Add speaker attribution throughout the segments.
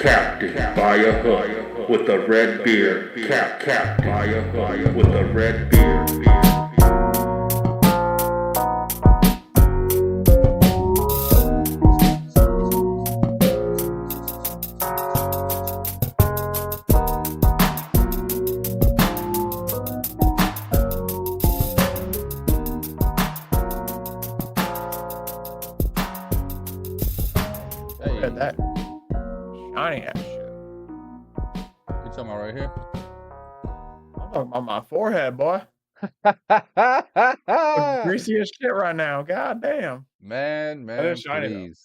Speaker 1: Captain by a hook with a red beard. Captain by a hook with a red beard.
Speaker 2: Look at that shiny ass shit.
Speaker 3: You talking about right here?
Speaker 2: I'm talking about my forehead, boy. Look greasy as shit right now. God damn.
Speaker 3: Man,
Speaker 2: That is shiny though.
Speaker 3: please.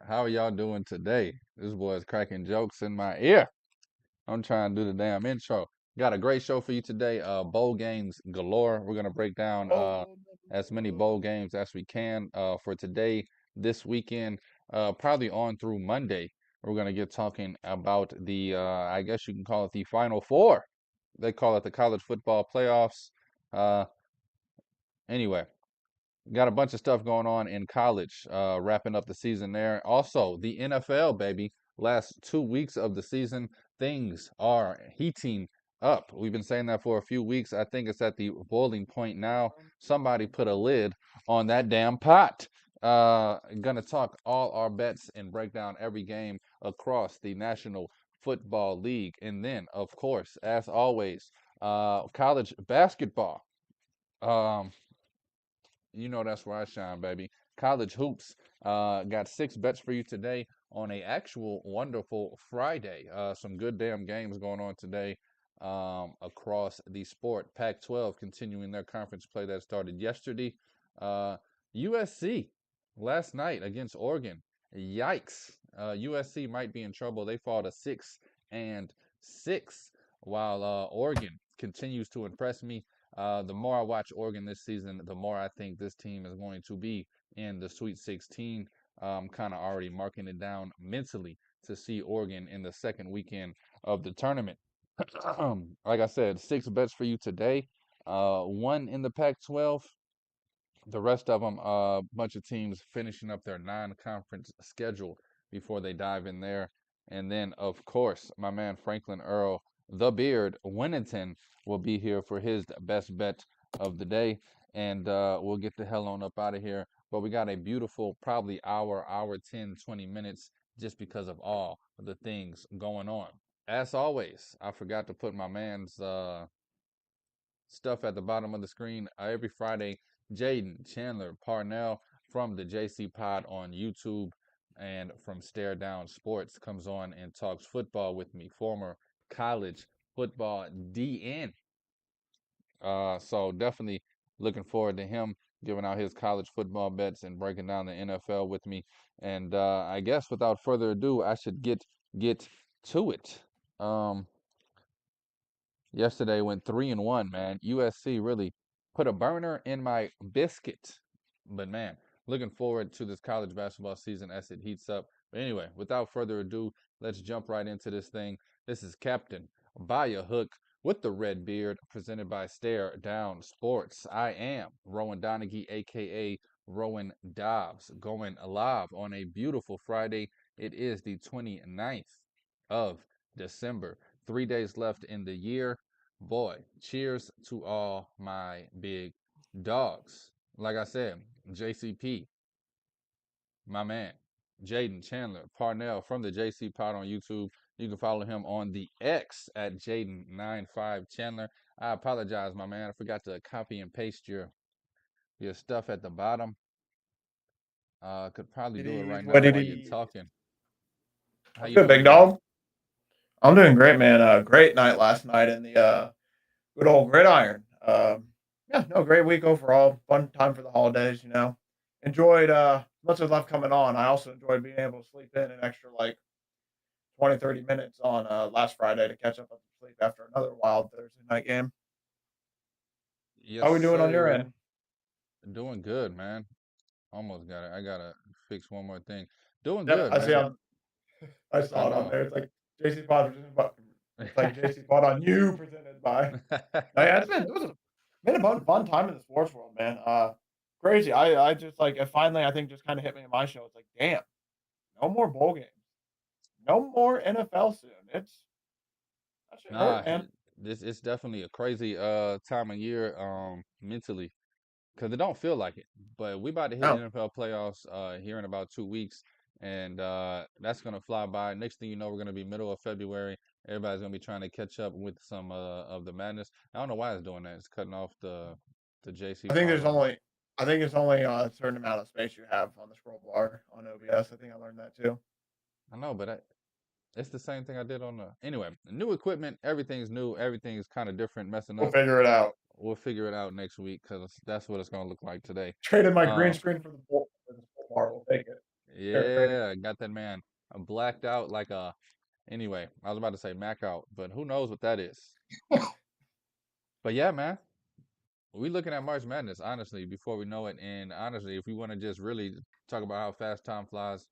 Speaker 3: How are y'all doing today? This boy's cracking jokes in my ear. I'm trying to do the damn intro. Got a great show for you today. Bowl games galore. We're gonna break down as many bowl games as we can for today, this weekend, probably on through Monday. We're gonna get talking about the I guess you can call it the Final Four. They call it the college football playoffs. Anyway, got a bunch of stuff going on in college, wrapping up the season there. Also, the NFL, baby. Last 2 weeks of the season, things are heating up. We've been saying that for a few weeks. I think it's at the boiling point now. Somebody put a lid on that damn pot. Gonna talk all our bets and break down every game across the National Football League. And then, of course, as always, college basketball. Um, you know that's where I shine, baby. College hoops. Got 6 bets for you today on a actual wonderful Friday. Some good damn games going on today across the sport. Pac-12 continuing their conference play that started yesterday. USC last night against Oregon. Yikes. USC might be in trouble. They fall to 6-6, while Oregon continues to impress me. The more I watch Oregon this season, the more I think this team is going to be in the Sweet 16. I'm kind of already marking it down mentally to see Oregon in the second weekend of the tournament. Like I said, 6 bets for you today. One in the Pac-12. The rest of them, a bunch of teams finishing up their non-conference schedule before they dive in there. And then, of course, my man Franklin Earl, the Beardwinaton, will be here for his best bet of the day. And we'll get the hell on up out of here. But we got a beautiful, probably hour 10, 20 minutes just because of all of the things going on. As always, I forgot to put my man's stuff at the bottom of the screen. Every Friday, Jaden Chandler Parnell from the JC Pod on YouTube and from Stare Down Sports comes on and talks football with me, former college football DN. So definitely looking forward to him giving out his college football bets and breaking down the NFL with me. And I guess without further ado, I should get to it. Yesterday went 3-1, man. USC really put a burner in my biscuit. But man, looking forward to this college basketball season as it heats up. But anyway, without further ado, let's jump right into this thing. This is Captain by a Hook with the red beard, presented by Stare Down Sports. I am Rowan Donaghy, aka Rowan Dobbs, going live on a beautiful Friday. It is the 29th of December. 3 days left in the year. Boy, cheers to all my big dogs. Like I said, JCP, my man, Jaden Chandler Parnell from the JC Pod on YouTube. You can follow him on the X at Jaden95Chandler. I apologize, my man. I forgot to copy and paste your stuff at the bottom. Could probably do it right now while you're talking. How you
Speaker 2: Good,
Speaker 3: doing
Speaker 2: big
Speaker 3: today?
Speaker 2: dog. I'm doing great, man. Great night last night in the good old gridiron. Yeah, no, great week overall. Fun time for the holidays, you know. Enjoyed much of left coming on. I also enjoyed being able to sleep in an extra like 20, 30 minutes on last Friday to catch up on some sleep after another wild Thursday night game.
Speaker 3: Yes,
Speaker 2: How we doing on your
Speaker 3: sir.
Speaker 2: end?
Speaker 3: Doing good, man. Almost got it. I gotta fix one more thing. Doing
Speaker 2: Yeah,
Speaker 3: good,
Speaker 2: I see.
Speaker 3: man.
Speaker 2: I
Speaker 3: I
Speaker 2: saw it on
Speaker 3: know.
Speaker 2: there. It's like JC Pod presented by. It's like JC Pod on you presented by. No, yeah, it was been a fun time in the sports world, man. Crazy. I just like it finally I think just kind of hit me in my show. It's like, damn, no more bowl games. no more NFL soon. That shit
Speaker 3: Nah,
Speaker 2: hurt, man.
Speaker 3: this it's definitely a crazy time of year mentally because it don't feel like it. But we about to hit
Speaker 2: No,
Speaker 3: NFL playoffs here in about 2 weeks, and that's gonna fly by. Next thing you know, we're gonna be middle of February. Everybody's gonna be trying to catch up with some of the madness. I don't know why it's doing that. It's cutting off the
Speaker 2: I think
Speaker 3: JC5
Speaker 2: there's
Speaker 3: on me.
Speaker 2: only I think it's only a certain amount of space you have on the scroll bar on OBS. I think I learned that too.
Speaker 3: I know, but it's the same thing I did on the. Anyway, new equipment, everything's new, everything's kind of different, messing
Speaker 2: We'll
Speaker 3: up.
Speaker 2: figure it out.
Speaker 3: We'll figure it out next week because that's what it's gonna look like today.
Speaker 2: Traded my green
Speaker 3: Um,
Speaker 2: screen for the scroll bar. We'll take it. Fair trade.
Speaker 3: yeah, got that man blacked out like a. Anyway, I was about to say Mac out, but who knows what that is? But yeah, man, we looking at March Madness honestly before we know it, and honestly, if we want to just really talk about how fast time flies,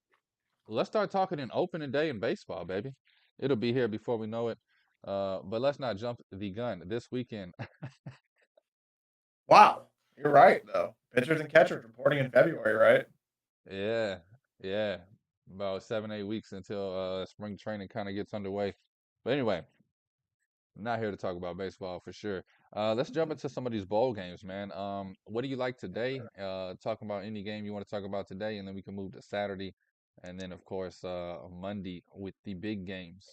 Speaker 3: let's start talking in opening day in baseball, baby. It'll be here before we know it. But let's not jump the gun. This weekend,
Speaker 2: Wow, you're right though. Pitchers and catchers reporting in February, right?
Speaker 3: yeah, yeah, about 7, 8 weeks until spring training kind of gets underway. But anyway, I'm not here to talk about baseball for sure. Let's jump into some of these bowl games, man. What do you like today? Talk about any game you want to talk about today, and then we can move to Saturday, and then of course Monday with the big games.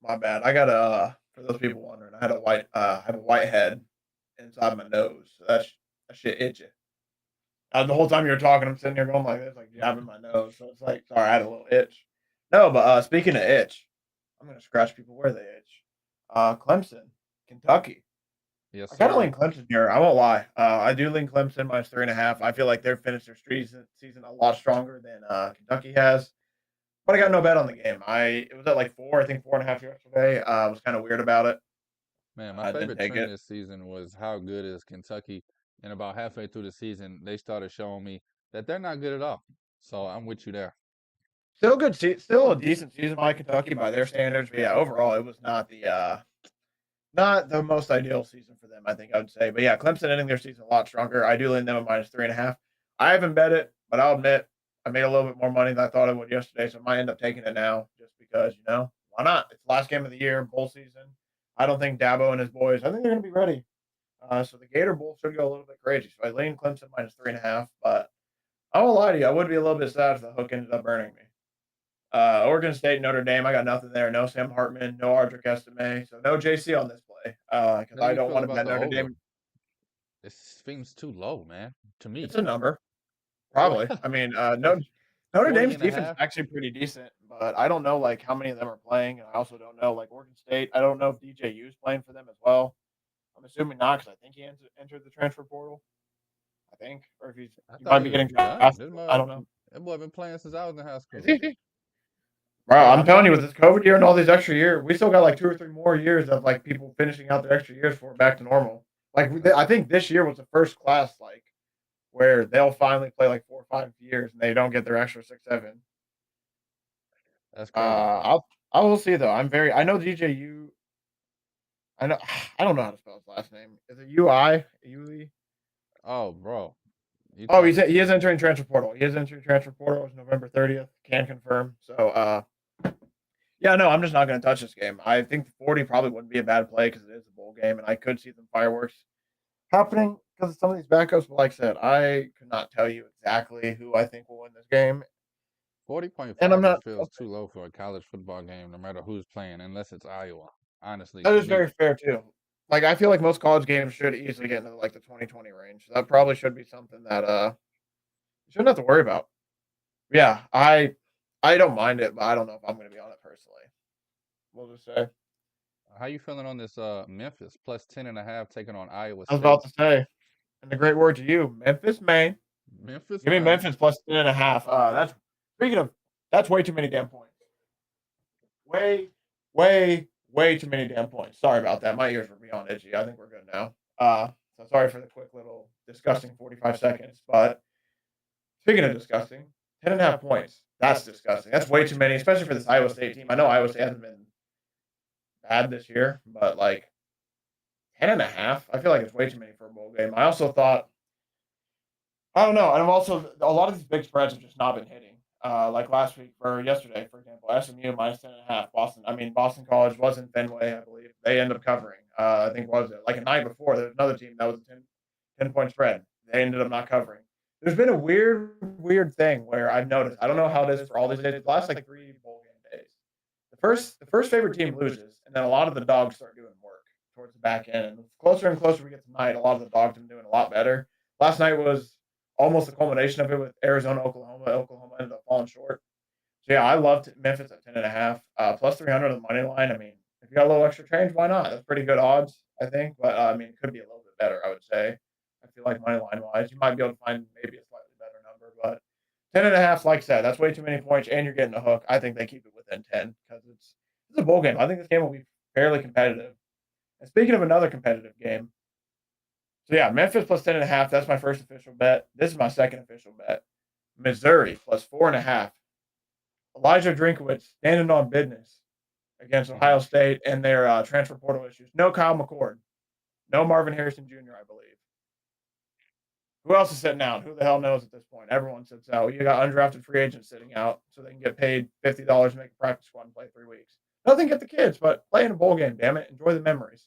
Speaker 2: My bad. I got a for those people wondering, I have a white head inside my nose. So that shit itchy. The whole time you were talking, I'm sitting here going like this, like jabbing my nose. So it's like, sorry, I had a little itch. No, but speaking of itch, I'm gonna scratch people where they itch. Clemson, Kentucky.
Speaker 3: Yes,
Speaker 2: I kind of
Speaker 3: sir.
Speaker 2: lean Clemson here. I won't lie. I do lean Clemson minus 3.5. I feel like they've finished their season a lot stronger than Kentucky has. But I got no bet on the game. It was at like 4, I think 4.5 yesterday. I was kind of weird about it.
Speaker 3: Man, my
Speaker 2: I didn't
Speaker 3: favorite
Speaker 2: take
Speaker 3: trend
Speaker 2: it.
Speaker 3: this season was how good is Kentucky. And about halfway through the season, they started showing me that they're not good at all. So I'm with you there.
Speaker 2: Still good. Still a decent season by Kentucky by their standards. But yeah, overall, it was not the most ideal season for them. I think I would say. But yeah, Clemson ending their season a lot stronger. I do lean them at minus 3.5. I haven't bet it, but I'll admit I made a little bit more money than I thought I would yesterday, so I might end up taking it now just because why not? It's the last game of the year, bowl season. I don't think Dabo and his boys. I think they're going to be ready. So the Gator Bowl should go a little bit crazy. So I lean Clemson minus 3.5, but I won't lie to you. I would be a little bit sad if the hook ended up burning me. Oregon State, Notre Dame. I got nothing there. No Sam Hartman, no Ardrick Estime, so no JC on this play because
Speaker 3: How do
Speaker 2: I
Speaker 3: you
Speaker 2: don't
Speaker 3: feel
Speaker 2: want to
Speaker 3: about
Speaker 2: bet
Speaker 3: the
Speaker 2: Notre
Speaker 3: over?
Speaker 2: Dame.
Speaker 3: It seems too low, man, to me.
Speaker 2: It's a number,
Speaker 3: What?
Speaker 2: probably. I mean, Notre
Speaker 3: 40
Speaker 2: Dame's
Speaker 3: and a
Speaker 2: defense is
Speaker 3: half?
Speaker 2: actually pretty decent, but I don't know like how many of them are playing, and I also don't know like Oregon State. I don't know if DJU is playing for them as well. I'm assuming not because I think he entered the transfer portal. I think, or if
Speaker 3: I
Speaker 2: he
Speaker 3: thought
Speaker 2: might
Speaker 3: he
Speaker 2: be
Speaker 3: was
Speaker 2: getting
Speaker 3: done.
Speaker 2: drafted. I don't know.
Speaker 3: That boy been playing since I was in high school.
Speaker 2: Bro, I'm telling you, with this COVID year and all these extra years, we still got like 2 or 3 more years of like people finishing out their extra years before we're back to normal. Like
Speaker 3: That's
Speaker 2: I think this year was the first class like where they'll finally play like 4 or 5 years and they don't get their extra 6, 7.
Speaker 3: that's crazy.
Speaker 2: I will see though. I know DJU. I know I don't know how to spell his last name. Is it UI? Uli?
Speaker 3: Oh, bro, you
Speaker 2: Oh,
Speaker 3: talking?
Speaker 2: he is entering transfer portal. He is entering transfer portal. It's November 30th. Can confirm. So yeah, no, I'm just not going to touch this game. I think 40 probably wouldn't be a bad play because it is a bowl game, and I could see some fireworks happening because of some of these backups. But like I said, I could not tell you exactly who I think will win this game, and I'm
Speaker 3: 40.5 just
Speaker 2: not.
Speaker 3: feels too low for a college football game, no matter who's playing, unless it's Iowa. Honestly,
Speaker 2: That
Speaker 3: to
Speaker 2: is
Speaker 3: me,
Speaker 2: very fair too. Like I feel like most college games should easily get into like the 2020 range. So that probably should be something that you shouldn't have to worry about. Yeah, I don't mind it, but I don't know if I'm going to be on it personally. We'll just say.
Speaker 3: how you feeling on this Memphis plus 10.5 taking on Iowa
Speaker 2: I was
Speaker 3: State?
Speaker 2: about to say, and the great word to you, Memphis, Maine.
Speaker 3: Memphis,
Speaker 2: Give me
Speaker 3: man.
Speaker 2: Memphis plus 10.5. That's speaking of that's way too many damn points. Way, way too many damn points. Sorry about that. My ears were beyond itchy. I think we're good now. So sorry for the quick little disgusting 45 seconds. But speaking of disgusting, 10.5 points. That's disgusting. That's way too many, especially for this Iowa State team. I know Iowa State hasn't been bad this year, but like 10.5, I feel like it's way too many for a bowl game. I also thought I don't know. And I'm also a lot of these big spreads have just not been hitting. Like last week or yesterday, for example, SMU minus 10.5. Boston College was in Fenway, I believe. They ended up covering. I think was it like a night before? There was another team that was a 10 point spread. They ended up not covering. There's been a weird thing where I've noticed. I don't know how it is for all these days. The last like three bowl game days, the first favorite team loses, and then a lot of the dogs start doing work towards the back end. And the closer and closer we get to night, a lot of the dogs have been doing a lot better. Last night was almost the culmination of it with Arizona, Oklahoma. Oklahoma ended up falling short. So yeah, I loved Memphis at 10.5, plus 300 on the money line. I mean, if you got a little extra change, why not? That's pretty good odds, I think. But I mean, it could be a little bit better, I would say. I feel like money line wise, you might be able to find maybe a slightly better number, but 10.5, like I said, that's way too many points, and you're getting a hook. I think they keep it within 10 because it's a bowl game. I think this game will be fairly competitive. And speaking of another competitive game, so yeah, Memphis plus 10.5. That's my first official bet. This is my second official bet. Missouri plus 4.5. Elijah Drinkowitz standing on business against Ohio State and their transfer portal issues. No Kyle McCord. No Marvin Harrison Jr., I believe. Who else is sitting out? Who the hell knows at this point? Everyone sits out. You got undrafted free agents sitting out so they can get paid $50 to make a practice squad and play 3 weeks. Nothing get the kids, but play in a bowl game, damn it. Enjoy the memories.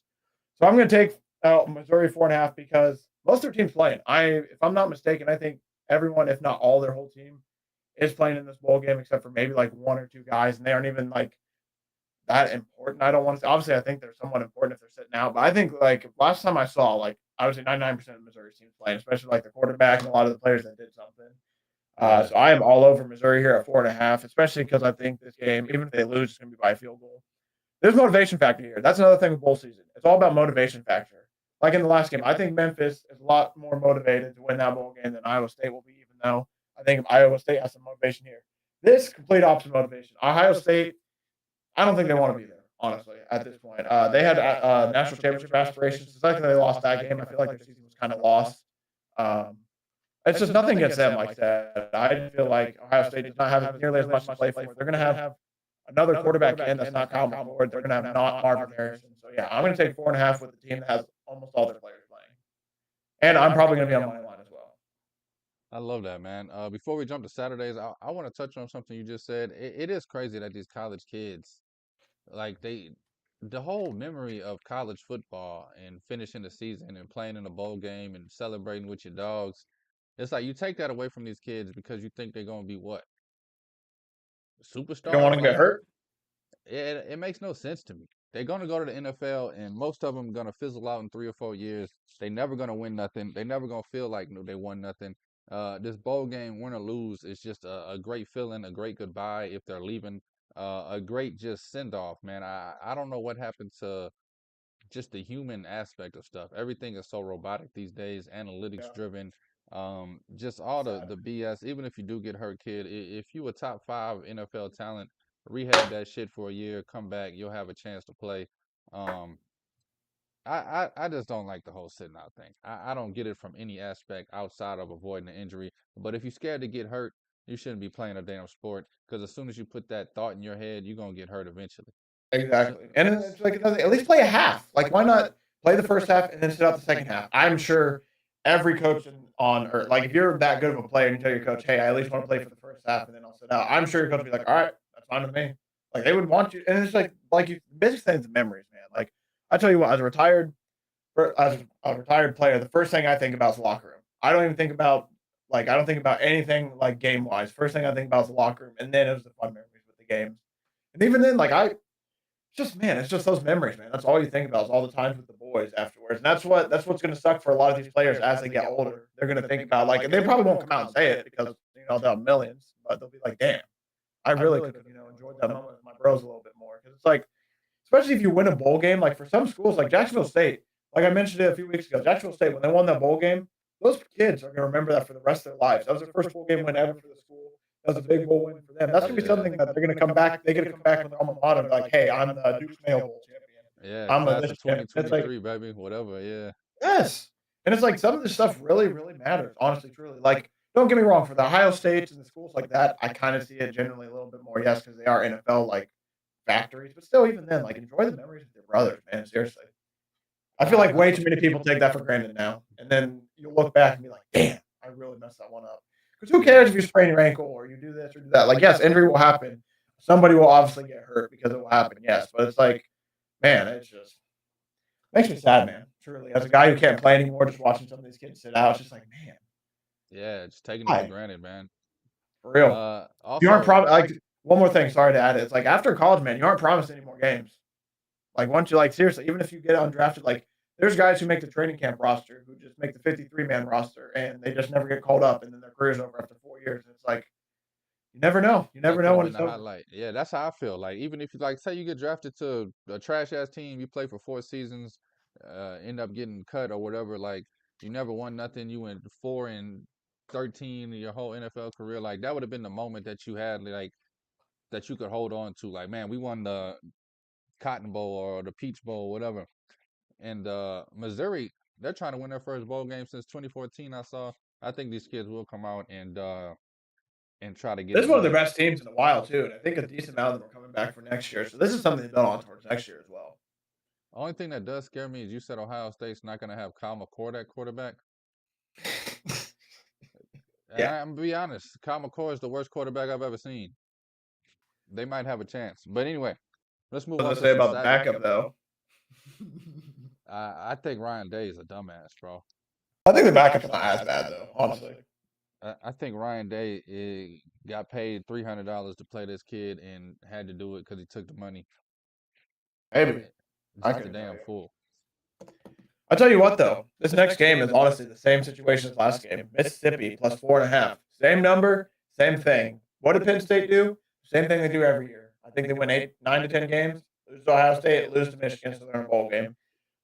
Speaker 2: So I'm going to take out Missouri 4.5 because most of their team's playing. If I'm not mistaken, I think everyone, if not all their whole team, is playing in this bowl game except for maybe like one or two guys, and they aren't even like that important. I don't want to. Obviously, I think they're somewhat important if they're sitting out, but I think like last time I saw, like I would say 99% of Missouri's teams playing, especially like the quarterback and a lot of the players that did something. So I am all over Missouri here at 4.5, especially because I think this game, even if they lose, it's going to be by a field goal. There's motivation factor here. That's another thing with bowl season. It's all about motivation factor. Like in the last game, I think Memphis is a lot more motivated to win that bowl game than Iowa State will be, even though I think Iowa State has some motivation here. This complete opposite motivation. Ohio State, I don't think they want to be there, honestly, at this point. They had national championship aspirations. The second they lost that game, I feel like their season was kind of lost. Um, it's just nothing against them like that. I feel like Ohio State does not have nearly as much to play for. They're going to have another quarterback in that's not Kyle McCord. They're going to have not Marvin Harrison. So yeah, I'm going to take 4.5 with the team that has almost all their players playing, and I'm probably going to be on money line as well.
Speaker 3: I love that, man. Before we jump to Saturdays, I want to touch on something you just said. It is crazy that these college kids, like the whole memory of college football and finishing the season and playing in a bowl game and celebrating with your dogs, it's like you take that away from these kids because you think they're gonna be what?
Speaker 2: You don't want
Speaker 3: Superstars?
Speaker 2: to get
Speaker 3: Like
Speaker 2: hurt.
Speaker 3: it makes no sense to me. They're gonna go to the NFL, and most of them gonna fizzle out in 3 or 4 years. They never gonna win nothing. They never gonna feel like they won nothing. This bowl game, win or lose, is just a great feeling, a great goodbye if they're leaving, a great just send off, man. I don't know what happened to just the human aspect of stuff. Everything is so robotic these days, analytics
Speaker 2: Yeah,
Speaker 3: driven. Just all
Speaker 2: sad.
Speaker 3: the BS. Even if you do get hurt, kid, if you a top 5 NFL talent, rehab that shit for a year, come back, you'll have a chance to play. Um, I just don't like the whole sitting out thing. I don't get it from any aspect outside of avoiding an injury. But if you're scared to get hurt, you shouldn't be playing a damn sport because as soon as you put that thought in your head, you're gonna get hurt eventually. So,
Speaker 2: Exactly. And it's like at least play a half. Like, why not play the first half and then sit out the second half? I'm sure every coach on earth, like if you're that good of a player and you tell your coach, hey, I at least want to play for the first half and then I'll sit out, I'm sure your coach would be like, all right, that's fine with me. Like they would want you, and it's like you basically saying the memories, man. Like I tell you what, as a retired player, the first thing I think about is the locker room. I don't even think about I don't think about anything like game wise. First thing I think about is the locker room, and then it was the fun memories with the games. And even then, it's just those memories, man. That's all you think about is all the times with the boys afterwards. And that's what's going to suck for a lot of these players as they get older. They're going to think about and they probably won't come out and say it because they'll have millions, but they'll be like, "Damn, I really could have enjoyed that moment with my bros a little bit more." Because it's like, especially if you win a bowl game, like for some schools, like Jacksonville State, like I mentioned it a few weeks ago, Jacksonville State when they won that bowl game, those kids are going to remember that for the rest of their lives. That was their first bowl game win ever for the school. That was a big bowl win for them. That's gonna be
Speaker 3: yeah,
Speaker 2: something that they're gonna come back. They get to come back when their alma mater and be like, "Hey, I'm the Duke's Mayo Bowl champion.
Speaker 3: yeah,
Speaker 2: I'm a
Speaker 3: class
Speaker 2: this
Speaker 3: of
Speaker 2: champion." It's like,
Speaker 3: 2023, baby, whatever. Yeah.
Speaker 2: yes, and it's like some of this stuff really, really matters. Honestly, truly. Like, don't get me wrong. For the Ohio States and the schools like that, I kind of see it generally a little bit more. Yes, because they are NFL factories, but still, even then, enjoy the memories with your brothers, man. Seriously, I feel like
Speaker 3: I
Speaker 2: way too many people take that for granted now, and then you'll look back and be like, "Damn, I really messed that one up." Because who cares if you sprain your ankle or you do this or do that? Like, yes, injury will happen. Somebody will obviously get hurt because it will happen. Yes, but it's like, man, it's just makes me sad, man. Truly, as a guy who can't play anymore, just watching some of these kids sit out, it's just like, man,
Speaker 3: Yeah, just taking it for
Speaker 2: why?
Speaker 3: granted, man.
Speaker 2: For real. You aren't
Speaker 3: Also,
Speaker 2: like one more thing. Sorry to add it. It's like after college, man, you aren't promised any more games. Like once you like seriously, even if you get undrafted, like there's guys who make the training camp roster who just make the 53-man roster and they just never get called up, and then their career's over after 4 years. And it's like you never know. You
Speaker 3: they
Speaker 2: never
Speaker 3: could
Speaker 2: know
Speaker 3: have
Speaker 2: when
Speaker 3: been
Speaker 2: it's
Speaker 3: the
Speaker 2: over.
Speaker 3: highlight. Yeah, that's how I feel. Like even if you like, say you get drafted to a trash ass team, you play for 4 seasons, end up getting cut or whatever. Like you never won nothing. You went 4-13 in your whole NFL career. Like that would have been the moment that you had, like that you could hold on to. Like man, we won the Cotton Bowl or the Peach Bowl, whatever. And Missouri, they're trying to win their first bowl game since 2014. I saw. I think these kids will come out and try to get
Speaker 2: This is
Speaker 3: it
Speaker 2: one of their
Speaker 3: done.
Speaker 2: best teams in a while too, and I think a decent amount of them are coming back for next year. So this is something to build on towards next year as well.
Speaker 3: Only thing that does scare me is you said Ohio State's not going to have Kyle McCord at quarterback. And
Speaker 2: Yeah,
Speaker 3: I'm gonna be honest, Kyle McCord is the worst quarterback I've ever seen. They might have a chance, but anyway, let's move
Speaker 2: what
Speaker 3: on
Speaker 2: was I
Speaker 3: to
Speaker 2: say
Speaker 3: some
Speaker 2: about the
Speaker 3: sad.
Speaker 2: backup though?
Speaker 3: I think Ryan Day is a dumbass, bro.
Speaker 2: I think the backup's not as bad though, honestly.
Speaker 3: I think Ryan Day got paid $300 to play this kid and had to do it because he took the money.
Speaker 2: Maybe I
Speaker 3: Just a
Speaker 2: couldn't tell
Speaker 3: damn
Speaker 2: you.
Speaker 3: fool.
Speaker 2: I'll tell you what though, this next game is honestly the same situation as last game. Mississippi plus 4.5. Same number, same thing. What did Penn State do? Same thing they do every year. I think they win 9 to 10 games, lose to Ohio State, lose to Michigan, so they're in a bowl game.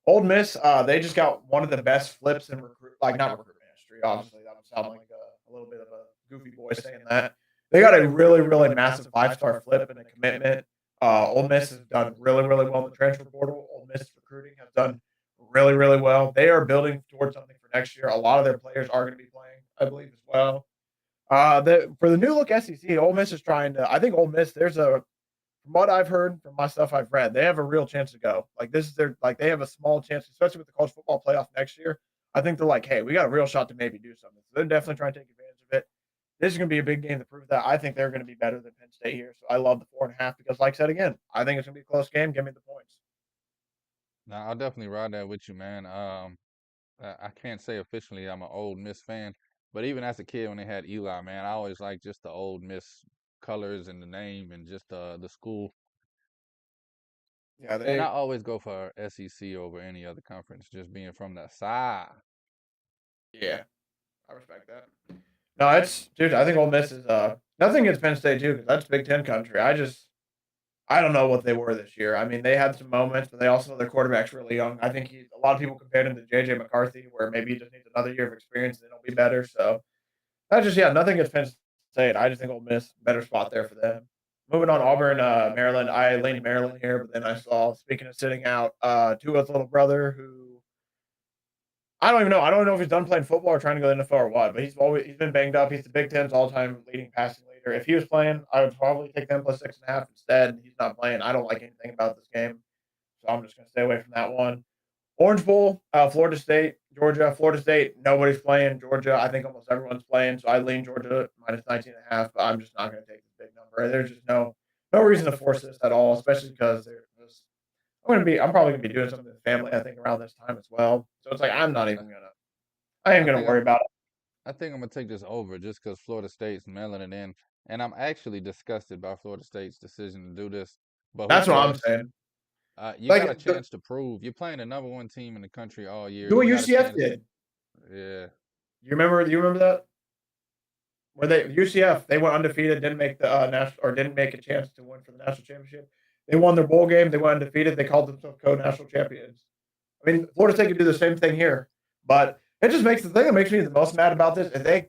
Speaker 2: Old Miss, they just got one of the best flips in not recruitment history. Obviously, that would sound like a little bit of a goofy boy saying that. They got a really, really massive 5-star flip and a commitment. Old Miss has done really, really well in the transfer portal. Old Miss recruiting has done really, really well. They are building towards something for next year. A lot of their players are going to be playing, I believe, as well. For the new look SEC, Ole Miss is trying to. I think Ole Miss. From what I've heard, from my stuff I've read, they have a real chance to go. Like this is their like they have a small chance, especially with the college football playoff next year. I think they're like, hey, we got a real shot to maybe do something. So they're definitely trying to take advantage of it. This is going to be a big game to prove that. I think they're going to be better than Penn State here. So I love the 4.5 because, like I said again, I think it's going to be a close game. Give me the points.
Speaker 3: Now I'll definitely ride that with you, man. I can't say officially I'm an old Miss fan, but even as a kid when they had Eli, man, I always liked just the old Miss colors and the name and just the school.
Speaker 2: Yeah,
Speaker 3: And I
Speaker 2: they.
Speaker 3: always go for SEC over any other conference, just being from the side.
Speaker 2: Yeah, I respect that. No, it's dude. I think Ole Miss is nothing against Penn State too because that's Big Ten country. I don't know what they were this year. I mean, they had some moments, but they also their quarterback's really young. I think a lot of people compared him to JJ McCarthy, where maybe he just needs another year of experience and it'll be better. So that's just nothing against Penn State. I just think Ole Miss better spot there for them. Moving on, Auburn, Maryland. I leaned Maryland here, but then I saw speaking of sitting out, Tua's little brother who I don't even know. I don't know if he's done playing football or trying to go to the NFL or what, but he's been banged up. He's the Big Ten's all time leading passing leader. If he was playing, I would probably take them plus 6.5 instead. He's not playing. I don't like anything about this game, so I'm just gonna stay away from that one. Orange Bowl, Florida State, Georgia. Florida State, nobody's playing. Georgia, I think almost everyone's playing, so I lean Georgia minus 19.5. But I'm just not gonna take this big number. There's just no reason to force this at all, especially because they're just I'm probably gonna be doing something with the family, I think, around this time as well. So it's like I am
Speaker 3: I
Speaker 2: gonna
Speaker 3: think
Speaker 2: worry about it.
Speaker 3: I think I'm gonna take this over just because Florida State's mailing it in, and I'm actually disgusted by Florida State's decision to do this. But who
Speaker 2: That's what I'm
Speaker 3: cares?
Speaker 2: saying.
Speaker 3: You got a
Speaker 2: Like
Speaker 3: chance to prove you're playing the number one team in the country all year.
Speaker 2: do what
Speaker 3: You got a
Speaker 2: UCF
Speaker 3: chance.
Speaker 2: did.
Speaker 3: Yeah,
Speaker 2: You remember that? Where they UCF they went undefeated, didn't make the national or didn't make a chance to win for the national championship. They won their bowl game. They went undefeated. They called themselves co-national champions. I mean, Florida State could do the same thing here, but it just makes the thing that makes me the most mad about this is they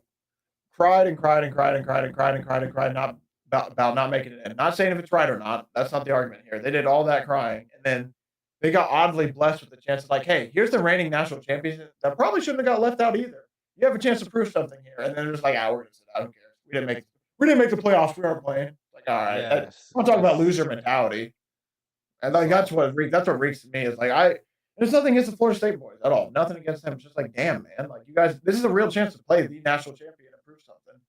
Speaker 2: cried and cried and cried and cried and cried and cried and cried not about not making it in. Not saying if it's right or not. That's not the argument here. They did all that crying, and then they got oddly blessed with the chance of like, hey, here's the reigning national champions that probably shouldn't have got left out either. You have a chance to prove something here, and then they're just like, we're gonna sit out. Who cares? We didn't make the playoffs. We aren't playing. Like, all right,
Speaker 3: yes,
Speaker 2: I'm talking about
Speaker 3: it's
Speaker 2: loser mentality, and like
Speaker 3: soft.
Speaker 2: that's what reeks to me is like I. There's nothing against the Florida State boys at all. Nothing against them. It's just like, damn, man. Like, you guys, this is a real chance to play the national champion and prove something.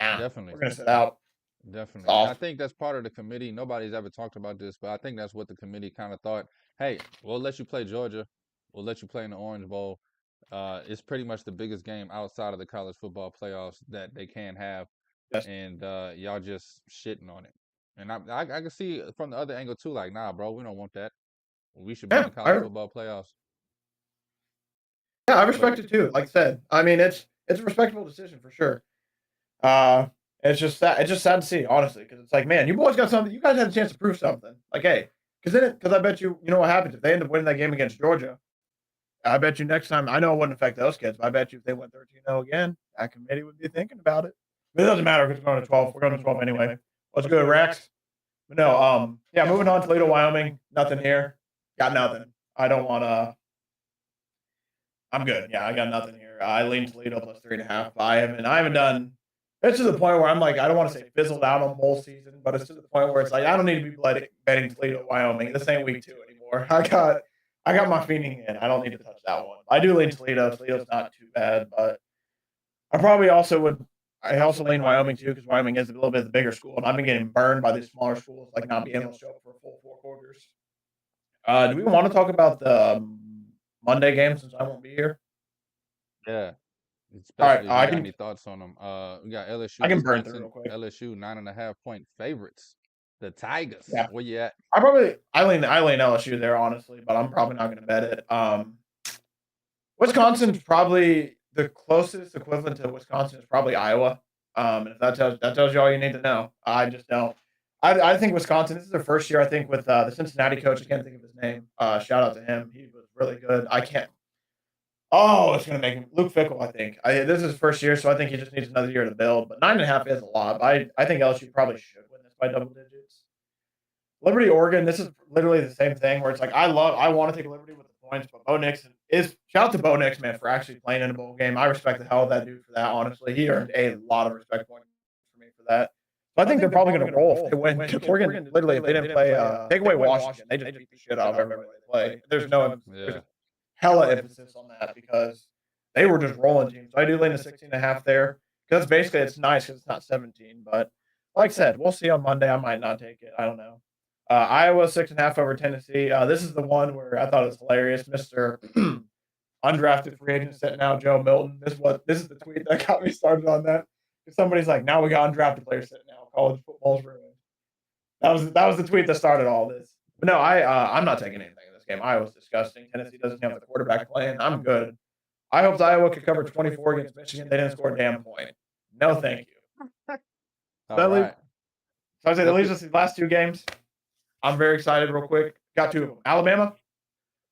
Speaker 2: nah,
Speaker 3: Definitely.
Speaker 2: we're gonna sit out. It's
Speaker 3: Definitely. And I
Speaker 2: off.
Speaker 3: think that's part of the committee. Nobody's ever talked about this, but I think that's what the committee kind of thought. Hey, we'll let you play Georgia. We'll let you play in the Orange Bowl. It's pretty much the biggest game outside of the college football playoffs that they can have.
Speaker 2: Yes.
Speaker 3: And y'all just shitting on it. And I can see from the other angle too, like, nah, bro, we don't want that. We should be in
Speaker 2: Yeah,
Speaker 3: the college football playoffs.
Speaker 2: I
Speaker 3: But
Speaker 2: respect it too. Like I said, I mean, it's a respectable decision for sure. It's just sad. It's just sad to see, honestly, because it's like, man, you boys got something. You guys had a chance to prove something. Like, hey, because I bet you know what happens if they end up winning that game against Georgia. I bet you next time. I know it wouldn't affect those kids, but I bet you if they went 13-0 again, that committee would be thinking about it. But it doesn't matter because we're going to 12. We're going to 12 anyway. Let's go, Rex. But no, yeah, moving on to Toledo, Wyoming. Nothing here. Got nothing. I don't want to. I'm good. Yeah, I got nothing here. I lean Toledo plus 3.5. I haven't done. It's to the point where I'm like, I don't want to say fizzled out on bowl season, but it's to the point where it's like I don't need to be betting Toledo, Wyoming. This ain't week 2 anymore. I got my feeding in. I don't need to touch that one. I do lean Toledo. Toledo's not too bad, but I probably also would. I also lean Wyoming too because Wyoming is a little bit the bigger school, and I've been getting burned by these smaller schools, like not being able to show up for a full 4 quarters. Do we want to talk about the Monday game since I won't be here?
Speaker 3: yeah,
Speaker 2: All right,
Speaker 3: especially if you got any thoughts on them. We got LSU,
Speaker 2: I can burn through
Speaker 3: Wisconsin.
Speaker 2: real quick.
Speaker 3: LSU 9.5-point favorites. The Tigers.
Speaker 2: Yeah.
Speaker 3: Where you at?
Speaker 2: I lean LSU there honestly, but I'm probably not going to bet it. Wisconsin's probably the closest equivalent to Wisconsin is probably Iowa. And if that tells you all you need to know. I just don't. I think Wisconsin. This is their first year. I think with the Cincinnati coach. I can't think of his name. Shout out to him. He was really good. I can't. Oh, it's going to make him Luke Fickle. I think. This is his first year, so I think he just needs another year to build. But 9.5 is a lot. I think LSU probably should win this by double digits. Liberty, Oregon. This is literally the same thing where it's like I want to take Liberty with the points, but Bo Nix is shout out to Bo Nix, man, for actually playing in a bowl game. I respect the hell of that dude for that. Honestly, he earned a lot of respect points for me for that. So I think they're probably going to roll if they win. Oregon, literally, if they didn't play, take away Washington, they just beat the shit out of everybody they play. There's hella emphasis on that because they were just rolling teams. So I do lean to 16.5 there because basically it's nice because it's not 17. But like I said, we'll see on Monday. I might not take it. I don't know. Iowa 6.5 over Tennessee. This is the one where I thought it was hilarious. Mr. Undrafted free agent sitting out Joe Milton. This is the tweet that got me started on that. Somebody's like, now we got undrafted players sitting out. College football's ruined. That was the tweet that started all this. But no, I'm not taking anything in this game. Iowa's disgusting. Tennessee doesn't have the quarterback playing. I'm good. I hoped Iowa could cover 24 against Michigan. They didn't score a damn point. No, thank you.
Speaker 3: All right.
Speaker 2: So I say that leaves us the last 2 games. I'm very excited. Real quick, got 2 of them. Alabama.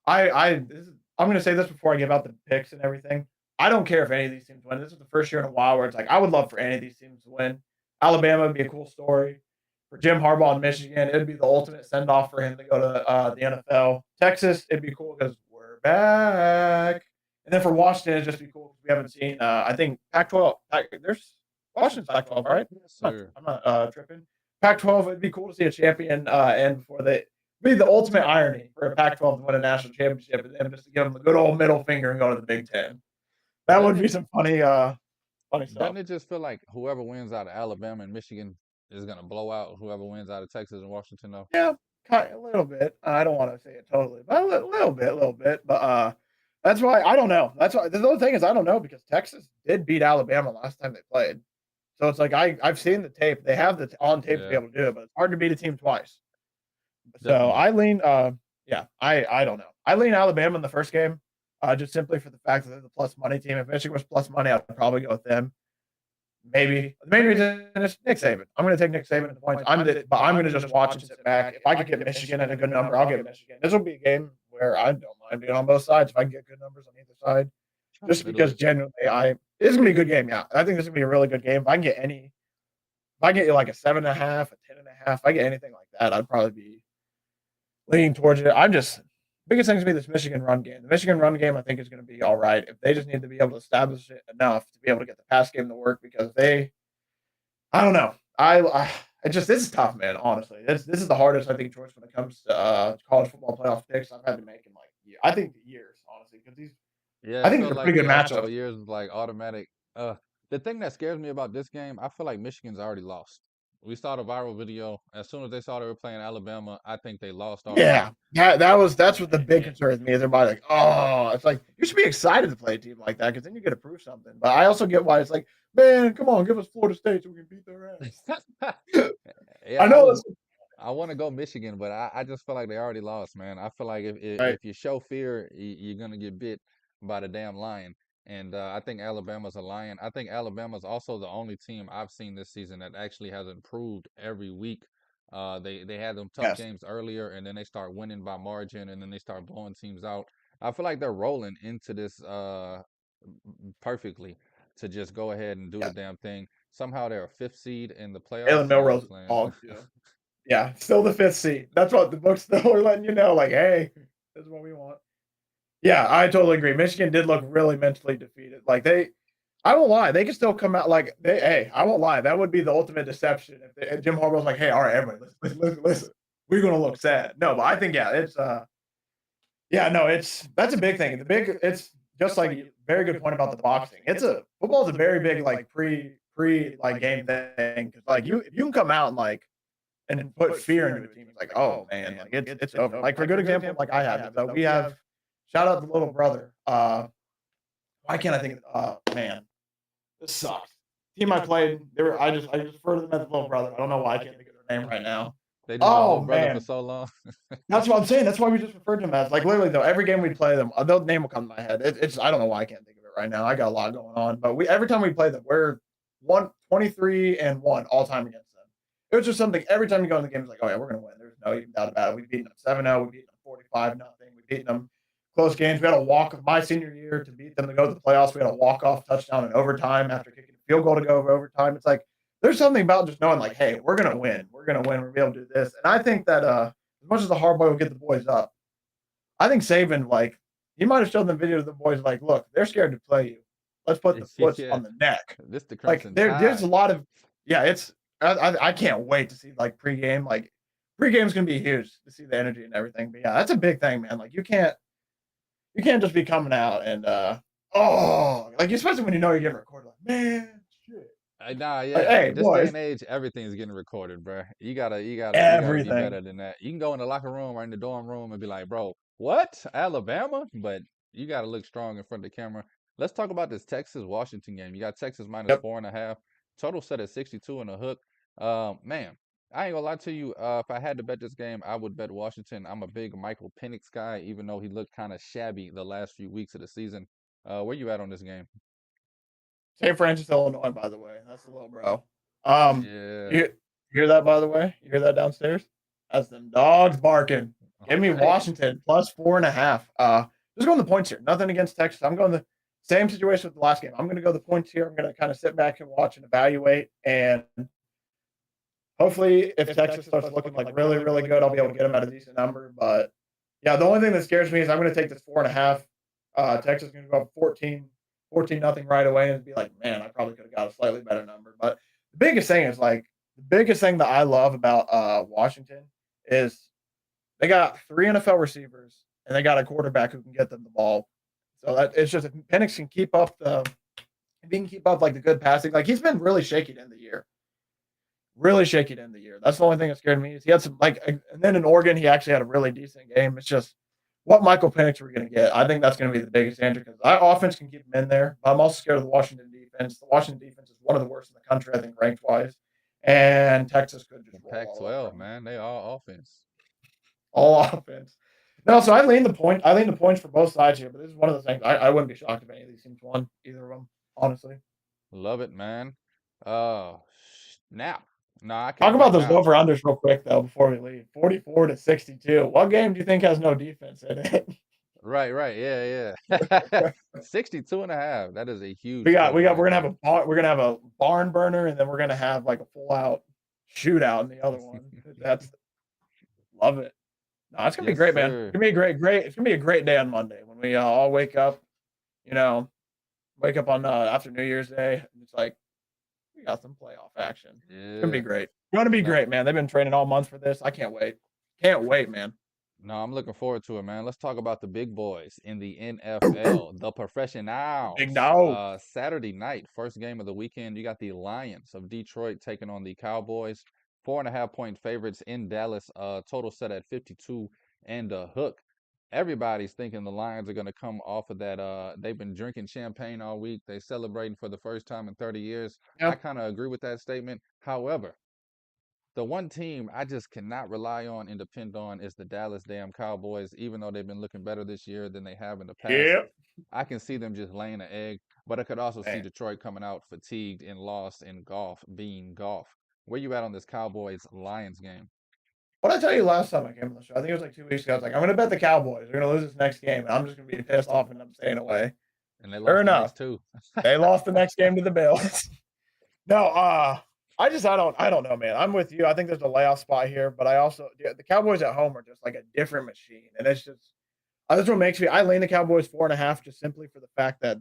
Speaker 2: I'm going to say this before I give out the picks and everything. I don't care if any of these teams win. This is the first year in a while where it's like I would love for any of these teams to win. Alabama would be a cool story. For Jim Harbaugh in Michigan, it'd be the ultimate send off for him to go to the NFL. Texas, it'd be cool because we're back. And then for Washington, it'd just be cool because we haven't seen. I think Pac-12. There's Washington's Pac-12, right?
Speaker 3: Yes, sir.
Speaker 2: I'm not tripping. Pac-12, it'd be cool to see a champion end before they be the ultimate irony for a Pac-12 to win a national championship and then just to give them the good old middle finger and go to the Big Ten. That would be some funny stuff.
Speaker 3: Doesn't it just feel like whoever wins out of Alabama and Michigan is gonna blow out whoever wins out of Texas and Washington, though?
Speaker 2: Yeah, a little bit. I don't want to say it totally, but a little bit. But that's why I don't know. That's why the other thing is I don't know because Texas did beat Alabama last time they played. So it's like I've seen the tape. They have the on tape to be able to do it, but it's hard to beat a team twice. So I lean, I don't know. I lean Alabama in the first game, just simply for the fact that they're the plus money team. If Michigan was plus money, I'd probably go with them. Maybe the main reason is Nick Saban. I'm going to take Nick Saban at the points. But I'm going to just watch and sit back. If I could get Michigan at a good number, I'll get Michigan. This will be a game where I don't mind being on both sides if I can get good numbers on either side. Just because genuinely, this is going to be a good game. Yeah, I think this is going to be a really good game. If I get like a 7.5, a 10.5, if I get anything like that, I'd probably be leaning towards it. Biggest thing to me this Michigan run game. The Michigan run game, I think, is going to be all right. If they just need to be able to establish it enough to be able to get the pass game to work, because I don't know. This is tough, man. Honestly, this is the hardest I think choice when it comes to college football playoff picks I've had to make in like years. I think years, honestly, because I think they're pretty good matchups.
Speaker 3: Years like automatic. The thing that scares me about this game, I feel like Michigan's already lost. We saw the viral video. As soon as they saw they were playing Alabama, I think they lost already.
Speaker 2: Yeah, that's what the big concern with me is. Everybody like, oh, it's like you should be excited to play a team like that because then you get to prove something. But I also get why it's like, man, come on, give us Florida State so we can beat their ass. I
Speaker 3: Yeah,
Speaker 2: know it's
Speaker 3: I want to go Michigan, but I just feel like they already lost, man. I feel like
Speaker 2: right.
Speaker 3: if you show fear, you're gonna get bit by the damn lion. And I think Alabama's a lion. I think Alabama's also the only team I've seen this season that actually has improved every week. They had them tough
Speaker 2: Yes,
Speaker 3: games earlier, and then they start winning by margin, and then they start blowing teams out. I feel like they're rolling into this perfectly to just go ahead and do the
Speaker 2: yes.
Speaker 3: damn thing. Somehow they're a fifth seed in the
Speaker 2: Jalen
Speaker 3: playoffs.
Speaker 2: Milrose's a
Speaker 3: Playing.
Speaker 2: dog too. Yeah, still the fifth seed. That's what the books still are letting you know. Like, hey, this is what we want. Yeah, I totally agree. Michigan did look really mentally defeated. Like I won't lie, they can still come out like they. Hey, I won't lie, that would be the ultimate deception if Jim Harbaugh's like, hey, all right, everybody, listen, we're gonna look sad. No, but I think yeah, it's yeah, no, that's a big thing. It's just like very good point about the boxing. Football is a very big like pre like game thing because like you if you can come out and put fear into a team. It's like, oh man, like it's over. Like for a good example, like I have, though, we have shout out the little brother. Why can't I think of man, this sucks. Team I played, I just refer to them as the little brother. I don't know why I can't think of their name right now.
Speaker 3: They just been
Speaker 2: Oh
Speaker 3: little brother for
Speaker 2: man.
Speaker 3: so long.
Speaker 2: That's what I'm saying. That's why we just referred to them as like literally though. Every game we play them, the name will come to my head. It's I don't know why I can't think of it right now. I got a lot going on, but we every time we play them, we're 123-1 all time against them. It was just something every time you go in the game, it's like, oh yeah, we're gonna win. There's no even doubt about it. We've beaten them 7-0, we've beaten them 45-0, we've beaten them close games. We had a walk of my senior year to beat them to go to the playoffs. We had a walk-off touchdown in overtime after kicking a field goal to go over overtime. It's like there's something about just knowing, like, hey, we're gonna win. We're gonna win. We're gonna be able to do this. And I think that as much as the hard boy will get the boys up, I think Saban, like, he might have shown the video to the boys, like, look, they're scared to play you. Let's put the foot
Speaker 3: Yeah,
Speaker 2: on the neck.
Speaker 3: this the
Speaker 2: Like,
Speaker 3: Crimson
Speaker 2: there's a
Speaker 3: Tide.
Speaker 2: lot of, yeah, I can't wait to see, like, pregame. Like, pregame's going to be huge to see the energy and everything. But yeah, that's a big thing, man. Like, you can't just be coming out and, like, especially when you know you're getting recorded, like, man, shit.
Speaker 3: Nah,
Speaker 2: Like,
Speaker 3: yeah.
Speaker 2: hey,
Speaker 3: This day
Speaker 2: boys,
Speaker 3: and age, everything's getting recorded, bro. You gotta be
Speaker 2: everything.
Speaker 3: better than that. You can go in the locker room or in the dorm room and be like, bro, what? Alabama? But you gotta look strong in front of the camera. Let's talk about this Texas Washington game. You got Texas minus
Speaker 2: Yep.
Speaker 3: 4.5. Total set at 62 and a hook. Man, I ain't gonna lie to you. If I had to bet this game, I would bet Washington. I'm a big Michael Penix guy, even though he looked kind of shabby the last few weeks of the season. Where you at on this game?
Speaker 2: St. Francis, Illinois, by the way. That's the little bro.
Speaker 3: Yeah.
Speaker 2: You hear that, by the way? You hear that downstairs? That's them dogs barking. Give me
Speaker 3: Okay.
Speaker 2: Washington plus 4.5. Just going the points here. Nothing against Texas. I'm going the same situation with the last game. I'm going to go the points here. I'm going to kind of sit back and watch and evaluate. And hopefully, if Texas starts looking like really, really good, I'll be able to get them at a decent number. But yeah, the only thing that scares me is I'm going to take this 4.5. Texas is going to go up 14 nothing right away and be like, man, I probably could have got a slightly better number. But the biggest thing is like the biggest thing that I love about Washington is they got 3 NFL receivers and they got a quarterback who can get them the ball. So that it's just if Penix can keep up if he can keep up like the good passing, like he's been really shaky to end the year. Really shaky to end the year. That's the only thing that scared me is he had some like and then in Oregon he actually had a really decent game. It's just what Michael Penix we're going to get. I think that's going to be the biggest answer because our offense can keep him in there. But I'm also scared of the Washington defense. The Washington defense is one of the worst in the country, I think, ranked wise. And Texas could just roll all over
Speaker 3: Pac-12,
Speaker 2: them.
Speaker 3: man, they all offense.
Speaker 2: All offense. No, so I lean the point. I lean the points for both sides here, but this is one of the things I wouldn't be shocked if any of these teams won either of them, honestly.
Speaker 3: Love it, man. Uh, Snap. Nah, I
Speaker 2: Talk
Speaker 3: can't
Speaker 2: about
Speaker 3: wait
Speaker 2: those
Speaker 3: now.
Speaker 2: over unders real quick though before we leave. 44-62. What game do you think has no defense in it?
Speaker 3: Right. Yeah. 62 and a half. That is a huge total
Speaker 2: We're
Speaker 3: right
Speaker 2: gonna have
Speaker 3: there.
Speaker 2: we're gonna have a barn burner and then we're gonna have like a full out shootout in the other one. That's love it. No, it's gonna be
Speaker 3: Yes,
Speaker 2: great, man. It's
Speaker 3: sir.
Speaker 2: gonna be a great. It's gonna be a great day on Monday when we all wake up. You know, wake up on after New Year's Day. And it's like we got some playoff action. It's gonna be
Speaker 3: Yeah.
Speaker 2: great. It's gonna be
Speaker 3: No,
Speaker 2: great, man. They've been training all month for this. I can't wait. Can't wait, man.
Speaker 3: No, I'm looking forward to it, man. Let's talk about the big boys in the NFL, the
Speaker 2: Big
Speaker 3: professionals.
Speaker 2: dog.
Speaker 3: Saturday night, first game of the weekend, you got the Lions of Detroit taking on the Cowboys. 4.5 point favorites in Dallas. Total set at 52 and a hook. Everybody's thinking the Lions are going to come off of that. They've been drinking champagne all week. They celebrating for the first time in 30 years. I
Speaker 2: Yeah.
Speaker 3: kind of agree with that statement. However, the one team I just cannot rely on and depend on is the Dallas damn Cowboys, even though they've been looking better this year than they have in the past.
Speaker 2: Yep.
Speaker 3: I can see them just laying an egg, but I could also see
Speaker 2: Man.
Speaker 3: Detroit coming out fatigued and lost in golf, being golf. Where you at on this Cowboys Lions game?
Speaker 2: What did I tell you last time I came on the show? I think it was like 2 weeks ago. I was like, I'm going to bet the Cowboys. They're going to lose this next game, and I'm just going to be pissed off and I'm staying away.
Speaker 3: And they
Speaker 2: Sure
Speaker 3: lost the
Speaker 2: enough,
Speaker 3: next two.
Speaker 2: they lost the next game to the Bills. No, I don't know, man. I'm with you. I think there's a layoff spot here, but I also the Cowboys at home are just like a different machine, and it's just that's what makes me. I lean the Cowboys 4.5 just simply for the fact that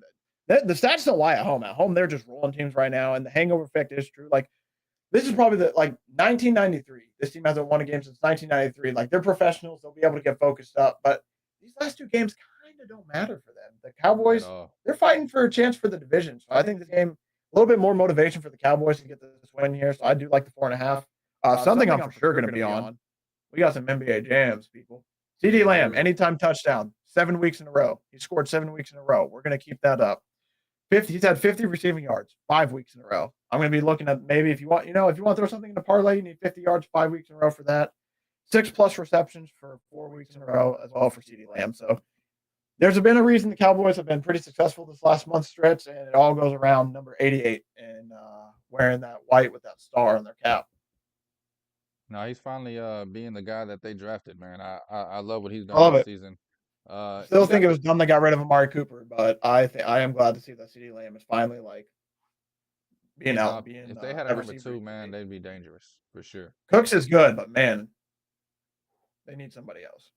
Speaker 2: the stats don't lie at home. At home, they're just rolling teams right now, and the hangover effect is true. Like this is probably the 1993. This team hasn't won a game since 1993. Like they're professionals, they'll be able to get focused up, but these last two games kind of don't matter for them. The
Speaker 3: At
Speaker 2: Cowboys,
Speaker 3: all.
Speaker 2: they're fighting for a chance for the division, so I think this game a little bit more motivation for the Cowboys to get this win here. So I do like the 4.5. Something I'm for sure going to be on. We got some NBA jams, people. CD
Speaker 3: Yes,
Speaker 2: Lamb,
Speaker 3: sir.
Speaker 2: anytime touchdown, 7 weeks in a row. He scored 7 weeks in a row. We're going to keep that up. 50, he's had 50 receiving yards 5 weeks in a row. I'm going to be looking at maybe if you want to throw something in a parlay, you need 50 yards 5 weeks in a row for that. 6+ receptions for 4 weeks in a row as well for CD Lamb. So there's been a reason the Cowboys have been pretty successful this last month stretch, and it all goes around number 88 and wearing that white with that star on their cap.
Speaker 3: No, he's finally being the guy that they drafted, man. I love what he's
Speaker 2: I
Speaker 3: done
Speaker 2: love
Speaker 3: this
Speaker 2: it.
Speaker 3: season.
Speaker 2: Still
Speaker 3: You
Speaker 2: think
Speaker 3: got
Speaker 2: it
Speaker 3: the
Speaker 2: was dumb they got rid of Amari Cooper, but I am glad to see that CD Lamb is finally like being out, being
Speaker 3: if they had a
Speaker 2: that
Speaker 3: number
Speaker 2: receiver.
Speaker 3: two, man, they'd be dangerous for sure.
Speaker 2: Cooks is good, but man, they need somebody else.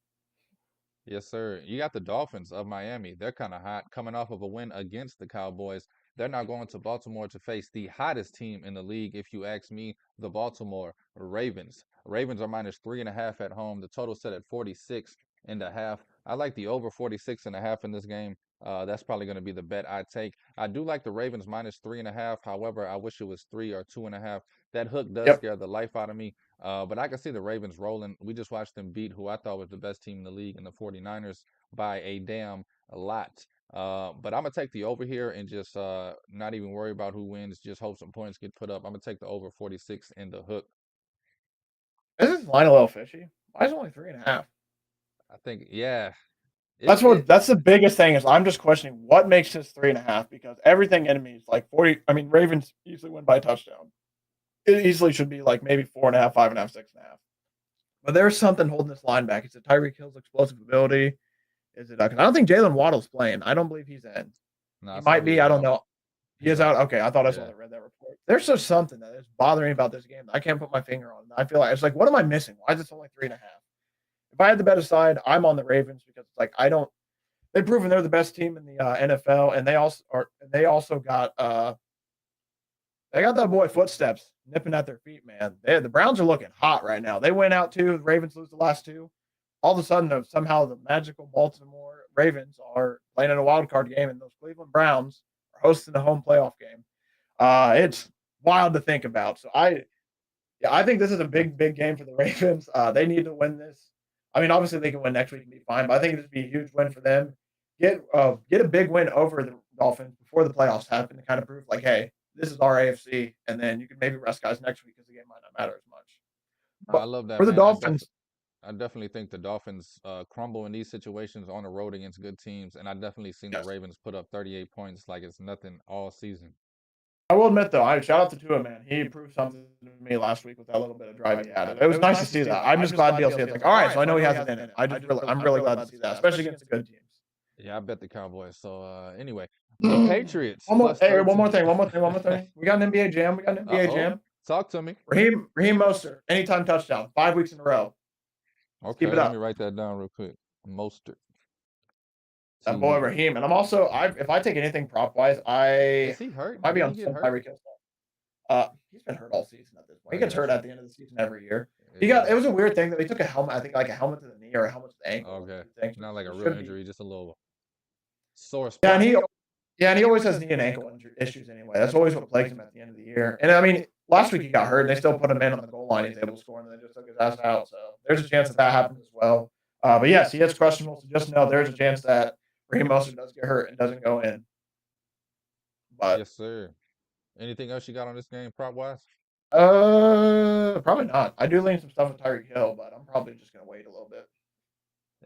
Speaker 3: Yes, sir. You got the Dolphins of Miami. They're kind of hot, coming off of a win against the Cowboys. They're now going to Baltimore to face the hottest team in the league, if you ask me, the Baltimore Ravens. Ravens are -3.5 at home. The total set at 46.5. I like the over 46.5 in this game. That's probably going to be the bet I take. I do like the Ravens -3.5. However, I wish it was 3 or 2.5. That hook does
Speaker 2: Yep.
Speaker 3: scare the life out of me. But I can see the Ravens rolling. We just watched them beat who I thought was the best team in the league in the 49ers by a damn lot. But I'm going to take the over here and just not even worry about who wins. Just hope some points get put up. I'm going to take the over 46 in the hook.
Speaker 2: Is this line a little fishy? Why is it only 3.5?
Speaker 3: I think, yeah.
Speaker 2: That's the biggest thing is I'm just questioning what makes this 3.5 because everything in me is like 40. I mean, Ravens easily win by a touchdown. It easily should be like maybe 4.5, 5.5, 6.5. But there's something holding this line back. Is it Tyreek Hill's explosive ability? Is it? Because I don't think Jalen Waddle's playing. I don't believe he's in.
Speaker 3: No,
Speaker 2: He
Speaker 3: I
Speaker 2: might
Speaker 3: saw he
Speaker 2: be. I
Speaker 3: was
Speaker 2: don't
Speaker 3: out.
Speaker 2: know. He
Speaker 3: He's
Speaker 2: is
Speaker 3: out.
Speaker 2: out. Okay, I thought I saw
Speaker 3: Yeah.
Speaker 2: that. Read that report. There's just something that is bothering me about this game. I can't put my finger on. I feel like it's like, what am I missing? Why is this only 3.5? If I had to bet aside, I'm on the Ravens because it's like I don't. They've proven they're the best team in the NFL, and they also are. They also got they got that boy footsteps nipping at their feet, man. The Browns are looking hot right now. They went out too. The Ravens lose the last two. All of a sudden, somehow the magical Baltimore Ravens are playing in a wild card game, and those Cleveland Browns are hosting a home playoff game. It's wild to think about. So I think this is a big game for the Ravens. They need to win this. I mean, obviously they can win next week and be fine, but I think this would be a huge win for them. Get a big win over the Dolphins before the playoffs happen to kind of prove like, hey, this is our AFC, and then you can maybe rest guys next week because the game might not matter as much.
Speaker 3: I
Speaker 2: But
Speaker 3: love that,
Speaker 2: for the
Speaker 3: man.
Speaker 2: Dolphins,
Speaker 3: I definitely think the Dolphins crumble in these situations on the road against good teams, and I definitely seen the
Speaker 2: yes.
Speaker 3: Ravens put up 38 points like it's nothing all season.
Speaker 2: I will admit though, I shout out to Tua, man. He proved something to me last week with that little bit of drive he added. It was nice to see that. I'm just glad DLC. It's like, all right, so I know he has it in it. I'm really glad to see that, especially against the good teams.
Speaker 3: Yeah, I bet the Cowboys. So anyway, the Patriots
Speaker 2: One more,
Speaker 3: plus
Speaker 2: hey,
Speaker 3: 13.
Speaker 2: one more thing. We got an NBA jam.
Speaker 3: Uh-oh. Talk to me.
Speaker 2: Raheem Mostert, anytime touchdown, 5 weeks in a row.
Speaker 3: Okay,
Speaker 2: Keep it
Speaker 3: let
Speaker 2: up.
Speaker 3: me write that down real quick. Mostert.
Speaker 2: That boy Raheem, and I'm also if I take anything prop wise,
Speaker 3: Is he hurt?
Speaker 2: might be
Speaker 3: Did
Speaker 2: on
Speaker 3: he get
Speaker 2: some
Speaker 3: hurt?
Speaker 2: Tyreek Hill stuff. He's been hurt all season at this point. He gets hurt
Speaker 3: gotcha.
Speaker 2: at the end of the season every year. It was a weird thing that they took a helmet. I think like a helmet to the knee. knee or how much the ankle. One of
Speaker 3: Okay.
Speaker 2: the two things.
Speaker 3: Not like a
Speaker 2: It
Speaker 3: real
Speaker 2: should be.
Speaker 3: injury, just a little sore
Speaker 2: Yeah,
Speaker 3: spot.
Speaker 2: and he always has knee and ankle issues anyway. That's always what plagues him at the end of the year. And I mean, last week he got hurt, and they still put him in on the goal line. He's able to score, and they just took his ass out. So there's a chance that happens as well. But yes, he is questionable. So just know there's a chance that Raheem Mostert does get hurt and doesn't go in. But
Speaker 3: Yes, sir. Anything else you got on this game, prop wise?
Speaker 2: probably not. I do lean some stuff with Tyreek Hill, but I'm probably just gonna wait a little bit.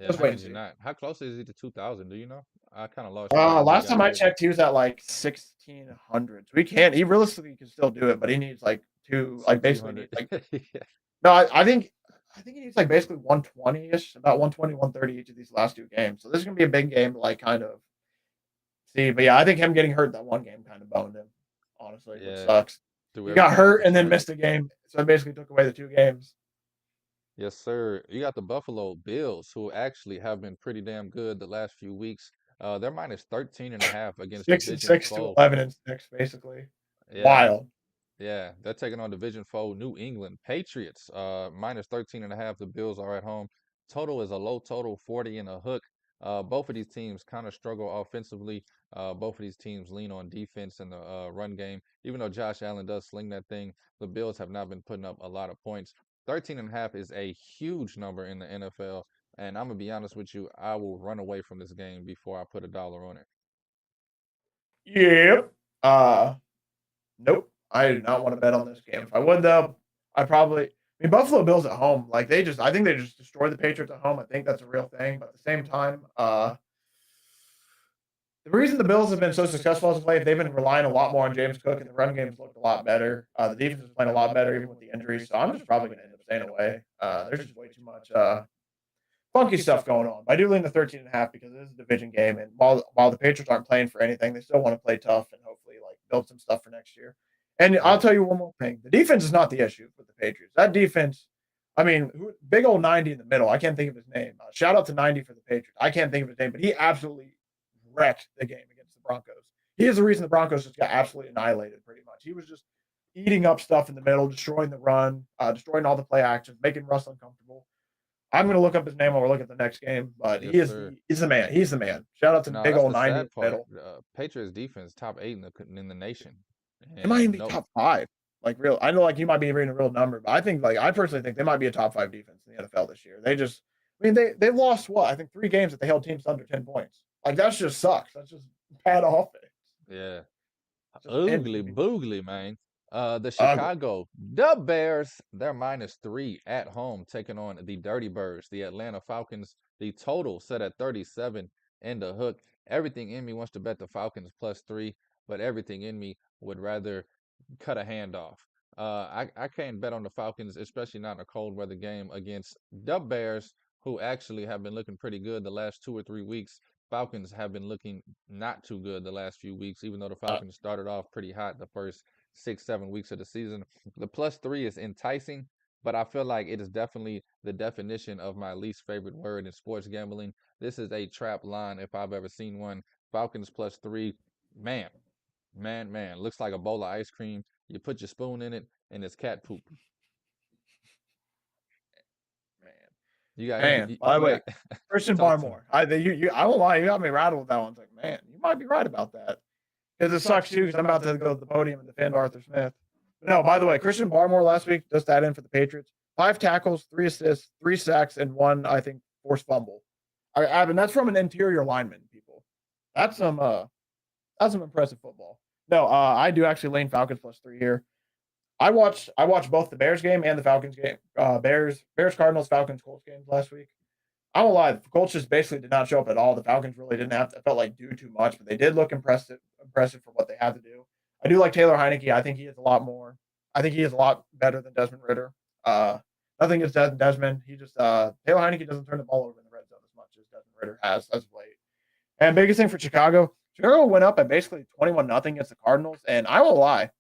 Speaker 3: Yeah,
Speaker 2: Just
Speaker 3: how
Speaker 2: wait and
Speaker 3: could you
Speaker 2: see.
Speaker 3: not? How close is he to 2,000? Do you know? I kind of lost track when he
Speaker 2: Last
Speaker 3: got
Speaker 2: time I
Speaker 3: hurt.
Speaker 2: checked, he was at like 1,600. So he realistically can still do it, but he needs like basically
Speaker 3: 200.
Speaker 2: needs like
Speaker 3: Yeah.
Speaker 2: no, I think he needs like basically 120-ish, about 120, 130 each of these last two games. So this is gonna be a big game to like kind of see. But yeah, I think him getting hurt that one game kind of boned him, honestly, which
Speaker 3: Yeah.
Speaker 2: sucks.
Speaker 3: Do
Speaker 2: He got
Speaker 3: everything at
Speaker 2: hurt
Speaker 3: the
Speaker 2: and then
Speaker 3: start.
Speaker 2: missed a game. So it basically took away the two games.
Speaker 3: Yes, sir. You got the Buffalo Bills, who actually have been pretty damn good the last few weeks. They're minus 13.5 against
Speaker 2: 6 and
Speaker 3: division
Speaker 2: 6 to
Speaker 3: foe.
Speaker 2: 11-6, basically.
Speaker 3: Yeah,
Speaker 2: Wild.
Speaker 3: yeah. They're taking on division foe New England Patriots. Minus 13.5. The Bills are at home. Total is a low total, 40 and a hook. Both of these teams kind of struggle offensively. Both of these teams lean on defense in the run game. Even though Josh Allen does sling that thing, the Bills have not been putting up a lot of points. 13.5 is a huge number in the NFL. And I'm gonna be honest with you, I will run away from this game before I put $1 on it.
Speaker 2: Yep. Nope. I do not want to bet on this game. If I would though, I probably. I mean, Buffalo Bills at home, like I think they just destroyed the Patriots at home. I think that's a real thing. But at the same time, the reason the Bills have been so successful as of late, they've been relying a lot more on James Cook, and the run game's looked a lot better. The defense is playing a lot better, even with the injuries. So I'm just probably going to end up staying away. There's just way too much funky stuff going on. But I do lean the 13.5 because it is a division game, and while the Patriots aren't playing for anything, they still want to play tough and hopefully like build some stuff for next year. And I'll
Speaker 3: Yeah.
Speaker 2: tell you one more thing: the defense is not the issue with the Patriots. That defense, I mean, big old 90 in the middle. I can't think of his name. Shout out to 90 for the Patriots. I can't think of his name, but he absolutely wrecked the game against the Broncos. He is the reason the Broncos just got absolutely annihilated. Pretty much, he was just eating up stuff in the middle, destroying the run, destroying all the play actions, making Russ uncomfortable. I'm going to look up his name while we look at the next game, but
Speaker 3: Yes, sir.
Speaker 2: he's the man. He's the man. Shout out to
Speaker 3: No,
Speaker 2: big
Speaker 3: that's
Speaker 2: old
Speaker 3: the
Speaker 2: 90 in
Speaker 3: sad
Speaker 2: the
Speaker 3: part.
Speaker 2: middle.
Speaker 3: Patriots defense top 8 in the nation,
Speaker 2: They might even
Speaker 3: and
Speaker 2: be
Speaker 3: no,
Speaker 2: top five. Like real, I know like you might be reading a real number, but I personally think they might be a top five defense in the NFL this year. I mean, they lost what I think 3 games that they held teams under 10 points. Like that just sucks. That's just bad offense.
Speaker 3: yeah,
Speaker 2: It's just
Speaker 3: oogly
Speaker 2: ending.
Speaker 3: boogly, man. The
Speaker 2: Ugly.
Speaker 3: Chicago the Bears, they're minus 3 at home, taking on the Dirty Birds, the Atlanta Falcons. The total set at 37 and the hook. Everything in me wants to bet the Falcons plus 3, but everything in me would rather cut a hand off. I can't bet on the Falcons, especially not in a cold weather game against the Bears, who actually have been looking pretty good the last 2 or 3 weeks. Falcons have been looking not too good the last few weeks, even though the
Speaker 2: Uh,
Speaker 3: Falcons started off pretty hot the first 6, 7 weeks of the season. The plus 3 is enticing, but I feel like it is definitely the definition of my least favorite word in sports gambling. This is a trap line if I've ever seen one. Falcons plus 3, man, man, looks like a bowl of ice cream. You put your spoon in it, and it's cat poop. You got any?
Speaker 2: man. By the
Speaker 3: You
Speaker 2: way,
Speaker 3: got
Speaker 2: Christian
Speaker 3: talk to me.
Speaker 2: Barmore. I won't lie, you got me rattled with that one. It's like, man, you might be right about that. Because it sucks too, because I'm about to go to the podium and defend Arthur Smith. But no, by the way, Christian Barmore last week, just that in for the Patriots. 5 tackles, 3 assists, 3 sacks, and one, I think, forced fumble. And that's from an interior lineman, people. That's some impressive football. No, I do actually lean Falcons plus 3 here. I watched both the Bears game and the Falcons game. Bears Cardinals Falcons Colts games last week. I won't lie, the Colts just basically did not show up at all. The Falcons really didn't have to, it felt like do too much, but they did look impressive for what they had to do. I do like Taylor Heineke. I think he is a lot more. I think he is a lot better than Desmond Ritter. Nothing against Desmond. He just Taylor Heineke doesn't turn the ball over in the red zone as much as Desmond Ritter has as of late. And biggest thing for Chicago went up at basically 21-0 against the Cardinals. And I won't lie,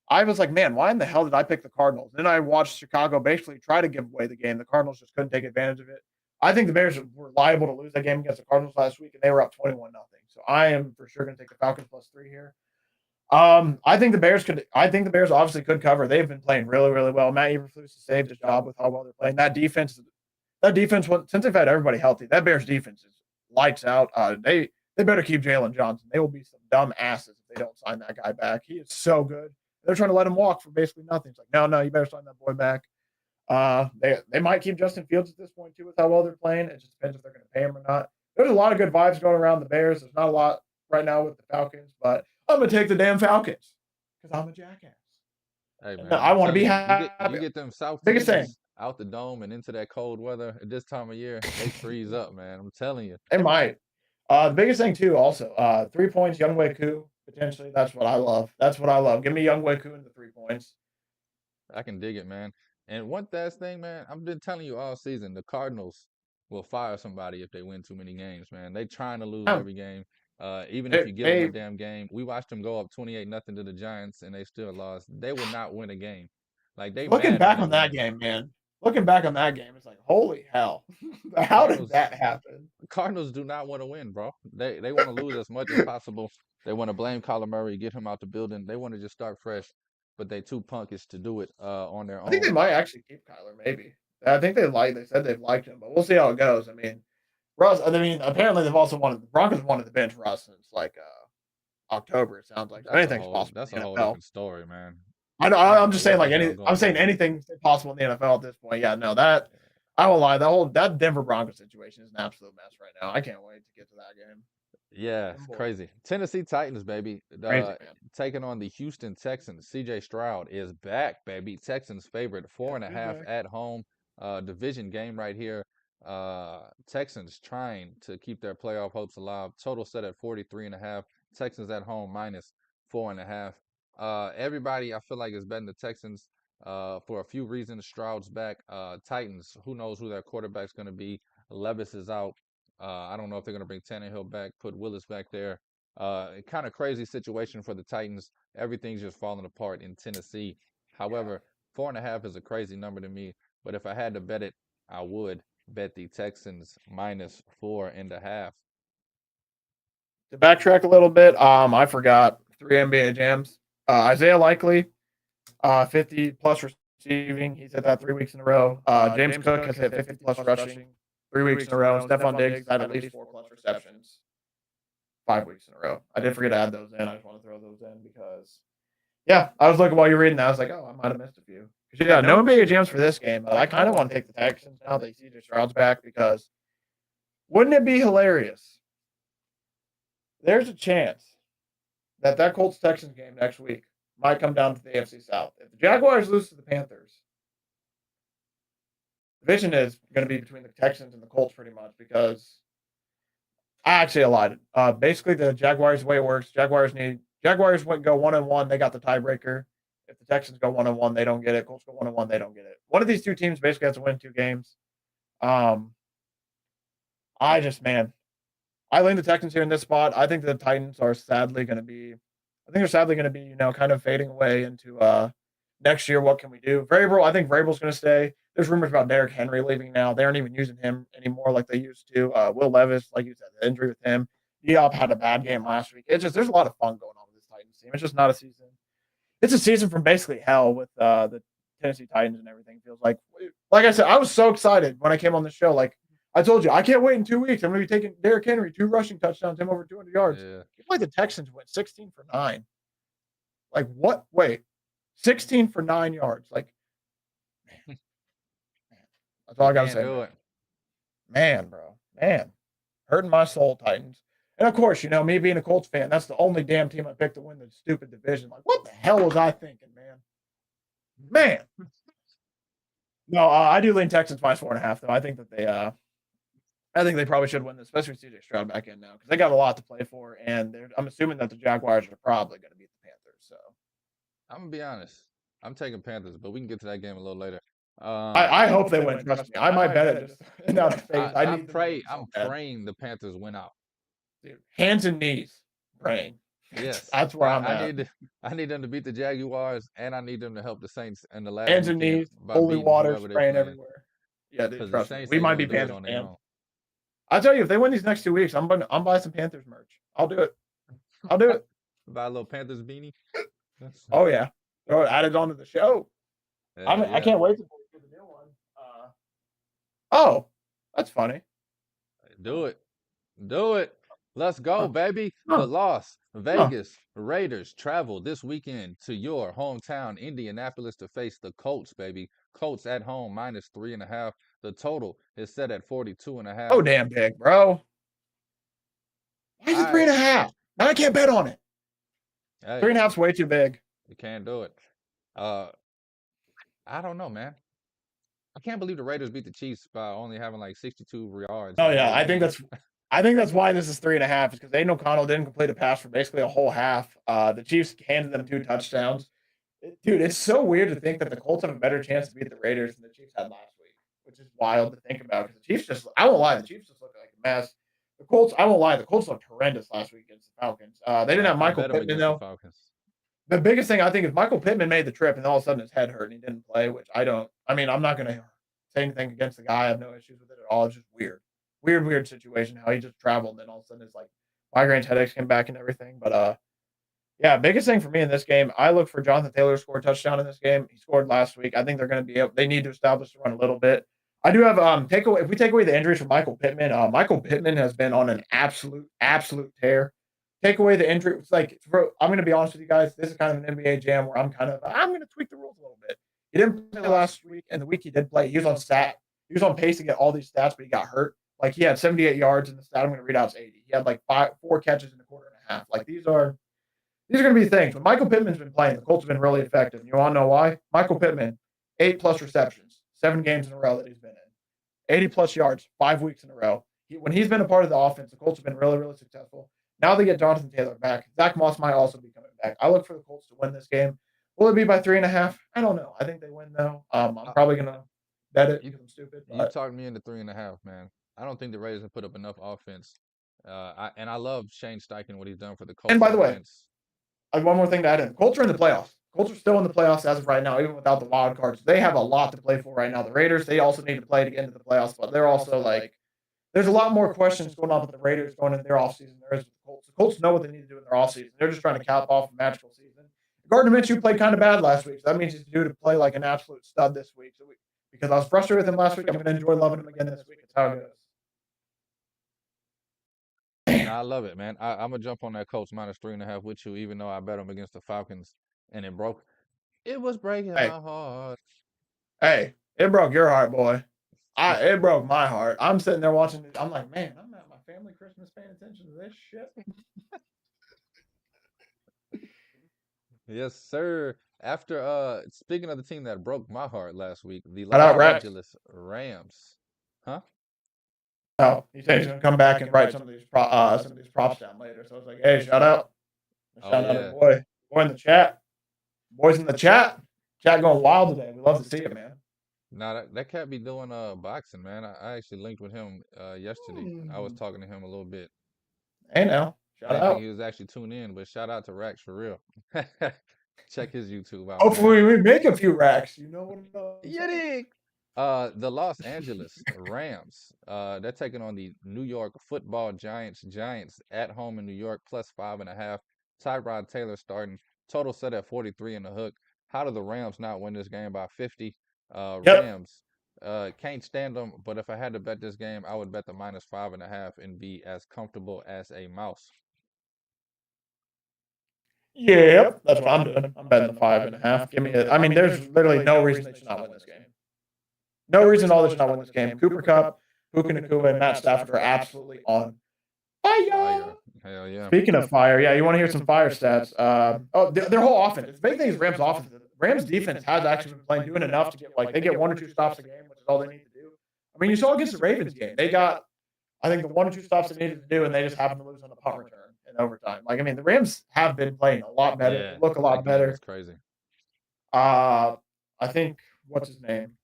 Speaker 2: I was like, man, why in the hell did I pick the Cardinals? Then I watched Chicago basically try to give away the game. The Cardinals just couldn't take advantage of it. I think the Bears were liable to lose that game against the Cardinals last week, and they were up 21-0. So I am for sure going to take the Falcons plus 3 here. I think the Bears could. I think the Bears obviously could cover. They've been playing really, really well. Matt Eberflus has saved his job with how well they're playing. that defense, since they've had everybody healthy, that Bears defense is lights out. They better keep Jalen Johnson. They will be some dumb asses if they don't sign that guy back. He is so good. They're trying to let him walk for basically nothing. It's like, no, you better sign that boy back. They might keep Justin Fields at this point too with how well they're playing. It just depends if they're going to pay him or not. There's a lot of good vibes going around the Bears. There's not a lot right now with the Falcons, but I'm gonna take the damn Falcons because I'm a jackass.
Speaker 3: Hey
Speaker 2: And
Speaker 3: man,
Speaker 2: I
Speaker 3: I'm
Speaker 2: want to be
Speaker 3: telling you,
Speaker 2: happy.
Speaker 3: you get them South
Speaker 2: Biggest thing,
Speaker 3: teams out the dome and into that cold weather at this time of year, they freeze up, man. I'm telling you.
Speaker 2: they might. The biggest thing too, also, 3 points, Younghoe Koo, potentially. That's what I love. That's what I love. Give me Younghoe Koo in the 3 points.
Speaker 3: I can dig it, man. And one last thing, man, I've been telling you all season, the Cardinals will fire somebody if they win too many games, man. They trying to lose
Speaker 2: Um,
Speaker 3: every game. Even if
Speaker 2: they,
Speaker 3: you give them a
Speaker 2: they
Speaker 3: damn game, we watched them go up 28-0 to the Giants and they still lost. They will not win a game. Like they
Speaker 2: looking
Speaker 3: mad when
Speaker 2: back
Speaker 3: they
Speaker 2: on that
Speaker 3: win.
Speaker 2: game, man. Looking back on that game, it's like, holy hell. How did
Speaker 3: Cardinals
Speaker 2: that happen?
Speaker 3: Cardinals do not want to win, bro. They want to lose as much as possible. They want to blame Kyler Murray, get him out the building. They want to just start fresh, but they too punkish to do it on their
Speaker 2: I think
Speaker 3: own.
Speaker 2: they might actually keep Kyler, maybe. I think they said they've liked him, but we'll see how it goes. I mean, Russ, apparently they've also wanted, the Broncos wanted to bench Russ since like October, it sounds like. So anything's possible
Speaker 3: That's
Speaker 2: in
Speaker 3: a
Speaker 2: the
Speaker 3: whole
Speaker 2: NFL.
Speaker 3: different story, man.
Speaker 2: I know.
Speaker 3: I don't
Speaker 2: I'm
Speaker 3: know
Speaker 2: just saying,
Speaker 3: what the
Speaker 2: like
Speaker 3: hell
Speaker 2: I'm
Speaker 3: going
Speaker 2: saying
Speaker 3: on.
Speaker 2: anything's possible in the NFL at this point. Yeah, no, that I won't lie. That Denver Broncos situation is an absolute mess right now. I can't wait to get to that game.
Speaker 3: Yeah,
Speaker 2: Them
Speaker 3: it's
Speaker 2: boys,
Speaker 3: crazy. Tennessee Titans, baby.
Speaker 2: crazy man.
Speaker 3: Taking on the Houston Texans. CJ Stroud is back, baby. Texans favorite, four
Speaker 2: Yes,
Speaker 3: and a
Speaker 2: he's
Speaker 3: half
Speaker 2: back.
Speaker 3: at home. Division game right here. Texans trying to keep their playoff hopes alive. Total set at 43.5. Texans at home minus 4.5. Everybody I feel like is betting the Texans for a few reasons. Stroud's back. Titans, who knows who their quarterback's gonna be. Levis is out. I don't know if they're going to bring Tannehill back, put Willis back there. Kind of crazy situation for the Titans. Everything's just falling apart in Tennessee.
Speaker 2: Yeah.
Speaker 3: However, 4.5 is a crazy number to me. But if I had to bet it, I would bet the Texans minus 4.5.
Speaker 2: To backtrack a little bit, I forgot 3 NBA jams. Isaiah Likely, 50 plus receiving. He's hit that 3 weeks in a row. James Cook has hit 50 plus rushing 3 weeks in a row. And Stephon Diggs has had at least 4 plus receptions 5 weeks in a row. I did forget to add those in. I just want to throw those in because, yeah, I was looking while you were reading that. I was like, oh, I might have missed a few. Yeah, no NBA jams for this game, but I kind of want to take the Texans now that CJ Stroud's back because wouldn't it be hilarious? There's a chance that Colts Texans game next week might come down to the AFC South. If the Jaguars lose to the Panthers, the division is going to be between the Texans and the Colts pretty much because I actually lied. Basically, the Jaguars' way it works, Jaguars went go 1-1. They got the tiebreaker. If the Texans go 1-1, they don't get it. Colts go 1-1, they don't get it. One of these two teams basically has to win 2 games. I lean the Texans here in this spot. I think the Titans are sadly going to be, kind of fading away into next year. What can we do? I think Vrabel's going to stay. There's rumors about Derrick Henry leaving now. They aren't even using him anymore like they used to. Will Levis, like you said, the injury with him. Diop had a bad game last week. There's a lot of fun going on with this Titans team. It's just not a season. It's a season from basically hell with the Tennessee Titans and everything. Feels like I said, I was so excited when I came on the show. Like I told you, I can't wait in 2 weeks. I'm going to be taking Derrick Henry, 2 rushing touchdowns, him over 200 yards.
Speaker 3: Yeah.
Speaker 2: You play the Texans, went 16 for 9. Like what? Wait, 16 for 9 yards. Like, man. That's all I got to say.
Speaker 3: Do it.
Speaker 2: Man, bro, man, hurting my soul, Titans. And of course, me being a Colts fan, that's the only damn team I picked to win the stupid division. Like, what the hell was I thinking, man? Man. No, I do lean Texans minus 4.5, though. I think they probably should win this, especially with CJ Stroud back in now because they got a lot to play for, and I'm assuming that the Jaguars are probably going to beat the Panthers. So
Speaker 3: I'm going to be honest. I'm taking Panthers, but we can get to that game a little later.
Speaker 2: I hope they win. Trust me, I might bet it just in that phase.
Speaker 3: I'm praying the Panthers win out.
Speaker 2: Dude, hands and knees praying.
Speaker 3: Yes,
Speaker 2: that's where I'm at.
Speaker 3: I need them to beat the Jaguars, and I need them to help the Saints in the last
Speaker 2: hands and
Speaker 3: weekend
Speaker 2: knees,
Speaker 3: by
Speaker 2: holy
Speaker 3: beating
Speaker 2: water
Speaker 3: whoever they
Speaker 2: spraying
Speaker 3: playing.
Speaker 2: everywhere. Yeah, dude,
Speaker 3: Because the
Speaker 2: trust me.
Speaker 3: Saints
Speaker 2: We
Speaker 3: ain't
Speaker 2: might
Speaker 3: gonna
Speaker 2: be
Speaker 3: do it
Speaker 2: Panthers
Speaker 3: on their
Speaker 2: fans.
Speaker 3: own.
Speaker 2: I'll tell you, if they win these next 2 weeks, I'm buying some Panthers merch. I'll do it.
Speaker 3: Buy a little Panthers beanie.
Speaker 2: Oh yeah, throw it added onto the show.
Speaker 3: Yeah.
Speaker 2: I can't wait to get the new one. Oh, That's funny.
Speaker 3: Do it. Do it. Let's go,
Speaker 2: Huh.
Speaker 3: baby. The
Speaker 2: Huh.
Speaker 3: Las
Speaker 2: Huh.
Speaker 3: Vegas Raiders travel this weekend to your hometown, Indianapolis, to face the Colts, baby. Colts at home, -3.5. The total is set at 42.5.
Speaker 2: Oh, damn big, bro. Why is it
Speaker 3: I
Speaker 2: 3.5? Now I can't bet on it.
Speaker 3: Hey,
Speaker 2: 3.5 is way too big.
Speaker 3: you can't do it. Uh, I don't know, man. I can't believe the Raiders beat the Chiefs by only having like 62 yards
Speaker 2: Oh
Speaker 3: in
Speaker 2: yeah,
Speaker 3: both games.
Speaker 2: I think that's why this is 3.5, is because Aiden O'Connell didn't complete a pass for basically a whole half. The Chiefs handed them 2 touchdowns. Dude, it's so weird to think that the Colts have a better chance to beat the Raiders than the Chiefs had last week, which is wild to think about because the Chiefs just, I won't lie, the Chiefs just look like a mess. The Colts, I won't lie, the Colts looked horrendous last week against the Falcons. They didn't have
Speaker 3: I
Speaker 2: Michael
Speaker 3: bet them
Speaker 2: Pittman,
Speaker 3: against the
Speaker 2: though.
Speaker 3: Falcons.
Speaker 2: The biggest thing I think is Michael Pittman made the trip and all of a sudden his head hurt and he didn't play, which I mean, I'm not going to say anything against the guy. I have no issues with it at all. It's just weird. Weird situation how he just traveled and then all of a sudden his like migraines, headaches came back and everything. But yeah, biggest thing for me in this game, I look for Jonathan Taylor to score a touchdown in this game. He scored last week. I think they're going to be able, they need to establish the run a little bit. I do have takeaway. If we take away the injuries from Michael Pittman, Michael Pittman has been on an absolute tear. Take away the injury. It's like I'm going to be honest with you guys. This is kind of an NBA jam where I'm going to tweak the rules a little bit. He didn't play last week, and the week he did play, he was on stat. He was on pace to get all these stats, but he got hurt. Like he had 78 yards, and the stat I'm going to read out is 80. He had like 4 catches in a quarter and a half. Like these are going to be things. When Michael Pittman's been playing, the Colts have been really effective. And you want to know why? Michael Pittman, 8+ receptions, 7 games in a row that he's been in, 80+ yards, 5 weeks in a row. When he's been a part of the offense, the Colts have been really successful. Now they get Jonathan Taylor back. Zach Moss might also be coming back. I look for the Colts to win this game. Will it be by 3.5? I don't know. I think they win though. I'm probably gonna bet it because I'm stupid.
Speaker 3: You talked me into 3.5, man. I don't think the Raiders have put up enough offense. I love Shane Steichen, what he's done for the Colts.
Speaker 2: And by the way,
Speaker 3: offense.
Speaker 2: one more thing to add in. The Colts are in the playoffs. Colts are still in the playoffs as of right now, even without the wild cards. They have a lot to play for right now. The Raiders, they also need to play to get into the playoffs, but they're also like, there's a lot more questions going on with the Raiders going into their offseason there is with the Colts. The Colts know what they need to do in their offseason. They're just trying to cap off a magical season. Gardner Minshew played kind of bad last week, so that means he's due to play like an absolute stud this week. So because I was frustrated with him last week, I'm going to enjoy loving him again this week. It's how it goes.
Speaker 3: I love it, man. I'm gonna jump on that Colts -3.5 with you, even though I bet them against the Falcons and it broke. It was breaking my heart.
Speaker 2: Hey, it broke your heart, boy. It broke my heart. I'm sitting there watching it. I'm like, man, I'm at my family Christmas paying attention to this shit.
Speaker 3: Yes, sir. After speaking of the team that broke my heart last week, the
Speaker 2: Shout out
Speaker 3: Los
Speaker 2: Rex.
Speaker 3: Angeles Rams. Huh?
Speaker 2: Oh, he said he's gonna come back and write some of these props down later. So I was like, hey, shout out to the boy in the chat, boys in the chat going wild today. We love to see it, man.
Speaker 3: Nah, that cat be doing boxing, man. I actually linked with him yesterday. I was talking to him a little bit.
Speaker 2: Hey now,
Speaker 3: I didn't think he was actually tuned in, but shout out to Rax for real. Check his YouTube out.
Speaker 2: Hopefully we make a few racks. You know what I'm
Speaker 3: saying? The Los Angeles Rams. They're taking on the New York Football Giants. Giants at home in New York +5.5. Tyrod Taylor starting. Total set at 43 in the hook. How do the Rams not win this game by 50? Rams. Can't stand them, but if I had to bet this game, I would bet the -5.5 and be as comfortable as a mouse.
Speaker 2: Yep, that's what I'm doing. I'm betting the 5.5. Give me it. I mean, there's literally no reason they should not win this game. No reason at all they should not win this game. Cooper Kupp, Puka Nacua, and Matt Stafford are absolutely on fire.
Speaker 3: Hell yeah.
Speaker 2: Speaking of fire, yeah, you want to hear some fire stats? Their whole offense. The big thing is Rams' offense. Rams' defense has actually been doing enough to get they get 1 or 2 stops a game, which is all they need to do. I mean, you saw against the Ravens game, they got, I think, the 1 or 2 stops they needed to do, and they just happened to lose on the punt return in overtime. Like, I mean, the Rams have been playing a lot better.
Speaker 3: Yeah,
Speaker 2: they look a lot better.
Speaker 3: That's crazy.
Speaker 2: I think, what's his name?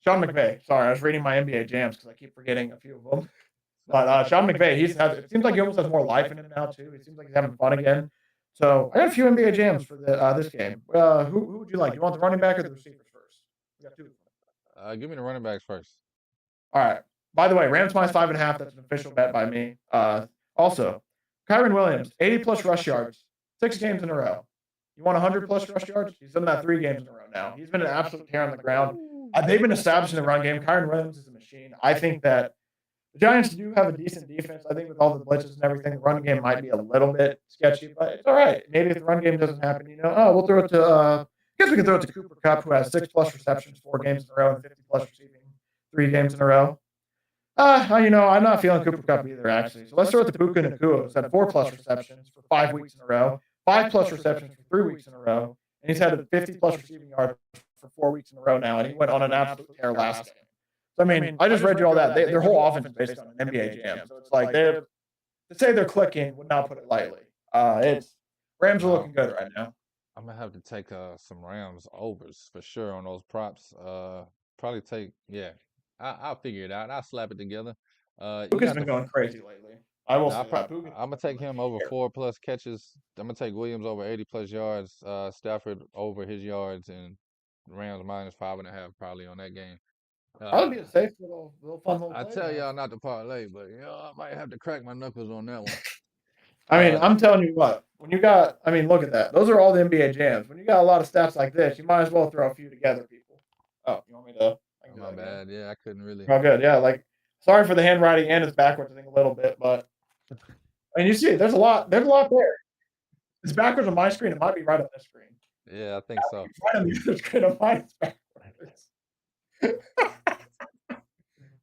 Speaker 2: Sean McVay. Sorry, I was reading my NBA jams because I keep forgetting a few of them. But Sean McVay, it seems like he almost has more life in him now, too. He seems like he's having fun again. So I got a few NBA jams for this game. Who would you like? Do you want the running back or the receivers first? We got 2.
Speaker 3: Give me the running backs first.
Speaker 2: All right. By the way, Rams -5.5. That's an official bet by me. Also, Kyron Williams, 80+ rush yards, 6 games in a row. You want 100+ rush yards? He's done that 3 games in a row now. He's been an absolute tear on the ground. they've been establishing the run game. Kyron Williams is a machine. I think that the Giants do have a decent defense. I think with all the blitzes and everything, the run game might be a little bit sketchy, but it's all right. Maybe if the run game doesn't happen, we'll throw it to I guess we can throw it to Cooper Kupp, who has 6+ receptions 4 games in a row and 50+ receiving 3 games in a row. I'm not feeling Cooper Kupp either, actually. So let's throw it to Puka Nacua, who's had 4+ receptions for 5 weeks in a row, 5+ receptions for 3 weeks in a row, and he's had a 50+ receiving yards for 4 weeks in a row now, and he went on an absolute tear last game. So, I mean, I just read you all that. Their whole offense is based on an NBA jam. So it's like to say they're clicking would not put it lightly. Rams are looking good right now.
Speaker 3: I'm gonna have to take some Rams overs for sure on those props. Probably take I'll figure it out. I'll slap it together.
Speaker 2: Puka's been going crazy lately. I will say that.
Speaker 3: I'm gonna take him over 4+ catches. I'm gonna take Williams over 80+ yards. Stafford over his yards, and Rams -5.5 probably on that game.
Speaker 2: That'll be a safe little fun little.
Speaker 3: I tell y'all not to parlay, but I might have to crack my knuckles on that one.
Speaker 2: I mean, I'm telling you what. When you got, look at that. Those are all the NBA jams. When you got a lot of stats like this, you might as well throw a few together, people. Oh, you want me to?
Speaker 3: My bad. Yeah, I couldn't really.
Speaker 2: Oh, good. Yeah, sorry for the handwriting and it's backwards. I think a little bit, but you see, there's a lot. There's a lot there. It's backwards on my screen. It might be right on this screen.
Speaker 3: Yeah, I think so.
Speaker 2: Right on the other screen of mine, it's backwards.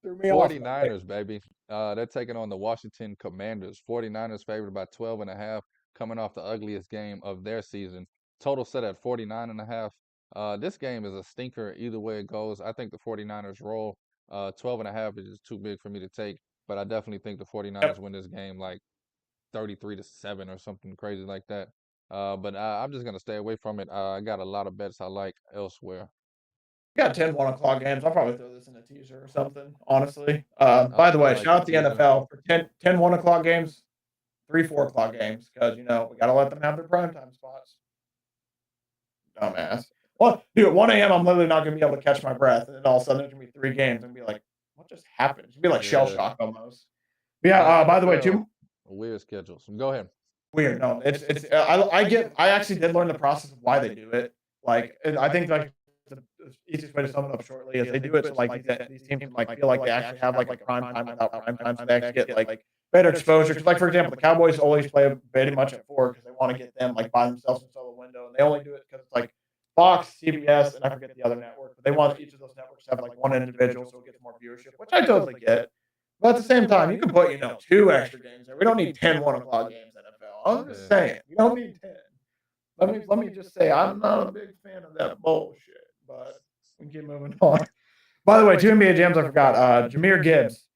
Speaker 3: 49ers, baby. They're taking on the Washington Commanders. 49ers favored by 12.5, coming off the ugliest game of their season. Total set at 49.5. This game is a stinker either way it goes. I think the 49ers roll. 12.5 is just too big for me to take, but I definitely think the 49ers win this game like 33-7 or something crazy like that. But I'm just gonna stay away from it. I got a lot of bets I like elsewhere.
Speaker 2: Got 10 1 o'clock games. I'll probably throw this in a teaser or something, honestly. By the way, shout out the NFL for 10 1 o'clock games, 3 4 o'clock games, because, we got to let them have their primetime spots. Dumbass. Well, dude, at 1 a.m., I'm literally not going to be able to catch my breath. And then all of a sudden, there's going to be 3 games. And be like, what just happened? It's going to be like shell shock almost. But yeah, by the way, too.
Speaker 3: Weird schedules. Go ahead.
Speaker 2: Weird. No, I actually did learn the process of why they do it. I think, the easiest way to sum it up shortly is they do it so these teams can feel like they actually have a prime time without prime time, so they actually get better exposure. Because for example, the Cowboys always play pretty much at 4 because they want to get them by themselves in solo window, and they only do it because it's Fox, CBS, and I forget the other network, but they want each of those networks to have one individual so it gets more viewership, which I totally get. But at the same time, you can put 2 extra games there. We don't need 10 1 o'clock games NFL. I'm just saying, we don't need 10. Let me just say, I'm not a big fan of that bullshit. But we can keep moving on. By the way, 2 NBA jams I forgot. Jahmyr Gibbs.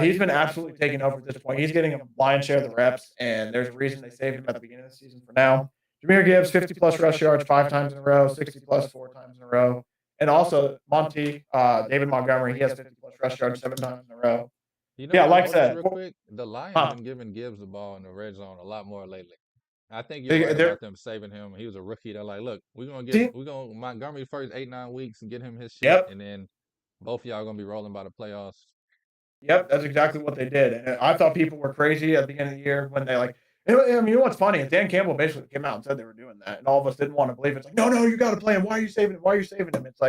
Speaker 2: He's been absolutely taking over at this point. He's getting a lion's share of the reps, and there's a reason they saved him at the beginning of the season for now. Jahmyr Gibbs, 50+ rush yards 5 times in a row, 60+ 4 times in a row. And also, David Montgomery, he has 50+ rush yards 7 times in a row. Like I said.
Speaker 3: Real quick, the Lions have been giving Gibbs the ball in the red zone a lot more lately. I think you're right about them saving him. He was a rookie. They're like, look, we're gonna Montgomery first 8-9 weeks and get him his shit, and then both of y'all are gonna be rolling by the playoffs.
Speaker 2: Yep, that's exactly what they did. And I thought people were crazy at the beginning of the year when they you know what's funny? Dan Campbell basically came out and said they were doing that, and all of us didn't want to believe it. It's no, you got to play him. Why are you saving him? Why are you saving him? It's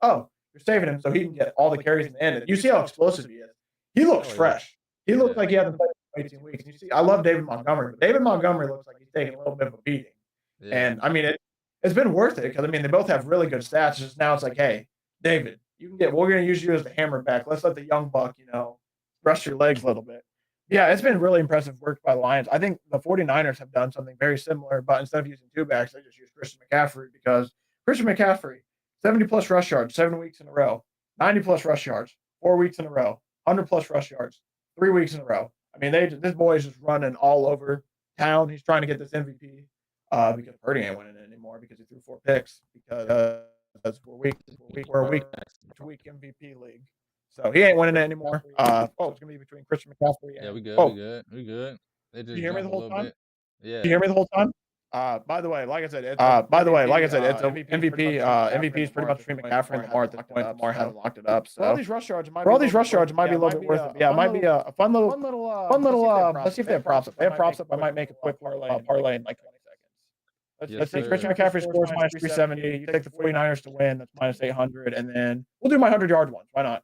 Speaker 2: oh, you're saving him so he can get all the carries in the end. And you see how explosive he is. He looks fresh. He looks like he hasn't played 18 weeks. You see, I love David Montgomery, but David Montgomery looks like he's taking a little bit of a beating. Yeah. And it's been worth it because they both have really good stats. Just now it's hey, David, we're going to use you as the hammer back. Let's let the young buck, rest your legs a little bit. Yeah, it's been really impressive work by the Lions. I think the 49ers have done something very similar, but instead of using 2 backs, they just use Christian McCaffrey because Christian McCaffrey, 70+ rush yards 7 weeks in a row, 90+ rush yards 4 weeks in a row, 100+ rush yards 3 weeks in a row. This boy is just running all over town. He's trying to get this MVP because Purdy ain't winning it anymore because he threw 4 picks because we're a week MVP league. So he ain't winning it anymore. It's going to be between Christian McCaffrey and...
Speaker 3: Yeah, we good.
Speaker 2: Did you hear me the whole time?
Speaker 3: Yeah.
Speaker 2: Did you hear me the whole time? By the way, like I said, it's MVP. MVP is pretty much between McCaffrey and Lamar at this point. Lamar hasn't locked it up. So for all these rush yards, it might be a little bit worth it. Yeah, it might be a fun little. Let's see if they have props up. If they have props up, I might make a quick parlay in 20 seconds. Let's see. Christian McCaffrey scores minus 370. You take the 49ers to win. That's minus 800. And then we'll do my 100-yard ones. Why not?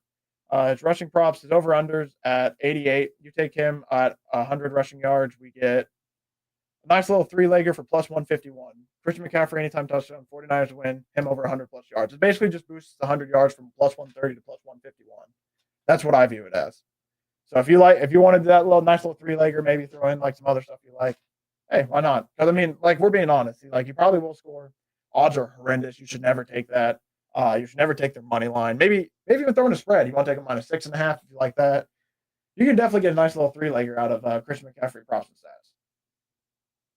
Speaker 2: It's rushing props. His over-unders at 88. You take him at 100 rushing yards. We get a nice little three-legger for plus 151. Christian McCaffrey, anytime touchdown. 49ers to win. Him over 100-plus yards. It basically just boosts the 100 yards from plus 130 to plus 151. That's what I view it as. So if you want to do that nice little three-legger, maybe throw in like some other stuff you like, hey, why not? Because I mean, like we're being honest, like you probably will score. Odds are horrendous. You should never take that. You should never take their money line. Maybe even throw in a spread. You want to take them minus 6.5 if you like that. You can definitely get a nice little three-legger out of Christian McCaffrey props and stats.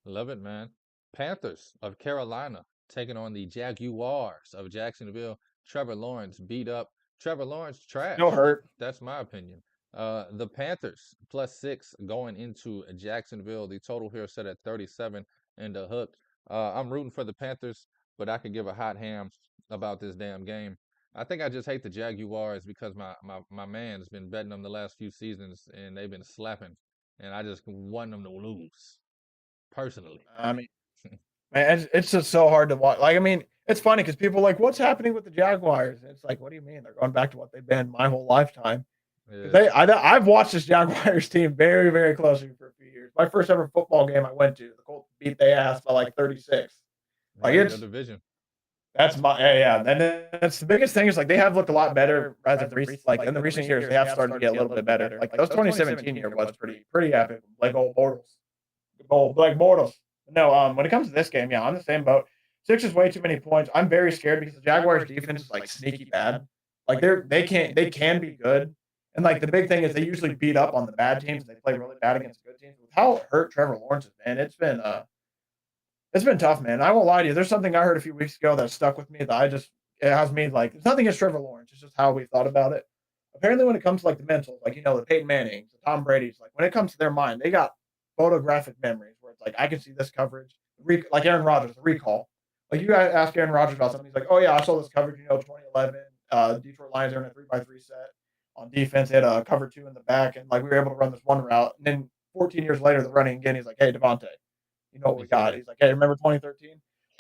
Speaker 3: Love it, man. Panthers of Carolina taking on the Jaguars of Jacksonville. Trevor Lawrence beat up. Trevor Lawrence trash.
Speaker 2: No hurt.
Speaker 3: That's my opinion. The Panthers +6 going into Jacksonville. The total here set at 37 and a hook. I'm rooting for the Panthers, but I could give a hot ham about this damn game. I think I just hate the Jaguars because my man's been betting them the last few seasons and they've been slapping, and I just want them to lose personally.
Speaker 2: I mean, man, it's just so hard to watch. Like, I mean, it's funny because people are like, what's happening with the Jaguars? And it's like, what do you mean? They're going back to what they've been my whole lifetime.
Speaker 3: Yeah.
Speaker 2: I've watched this Jaguars team very, very closely for a few years. My first ever football game I went to, the Colts beat their ass by like 36. Like
Speaker 3: Yeah,
Speaker 2: it's
Speaker 3: the division.
Speaker 2: that's my yeah. And that's the biggest thing is like they have looked a lot better as of in the recent years. They have started to get a little bit better. Like those 2017 year was pretty epic. Like old mortals. No, when it comes to this game, yeah, I'm the same boat. 6 is way too many points. I'm very scared because the Jaguars defense is like sneaky bad. Like they can be good. And like the big thing is they usually beat up on the bad teams. And they play really bad against good teams. With how hurt Trevor Lawrence is, man, it's been tough, man. I won't lie to you. There's something I heard a few weeks ago that stuck with me that it has me like it's nothing against Trevor Lawrence. It's just how we thought about it. Apparently, when it comes to like the mentals, like the Peyton Mannings, the Tom Brady's, like when it comes to their mind, they got photographic memories where it's like I can see this coverage. Like Aaron Rodgers, the recall. Like you guys ask Aaron Rodgers about something, he's like, "Oh yeah, I saw this coverage. 2011, Detroit Lions are in a 3-by-3 set on defense. They had a cover 2 in the back, and like we were able to run this one route. And then 14 years later, they're running again. He's like, "Hey, Devontae, you know what we got?" He's like, "Hey, remember 2013?"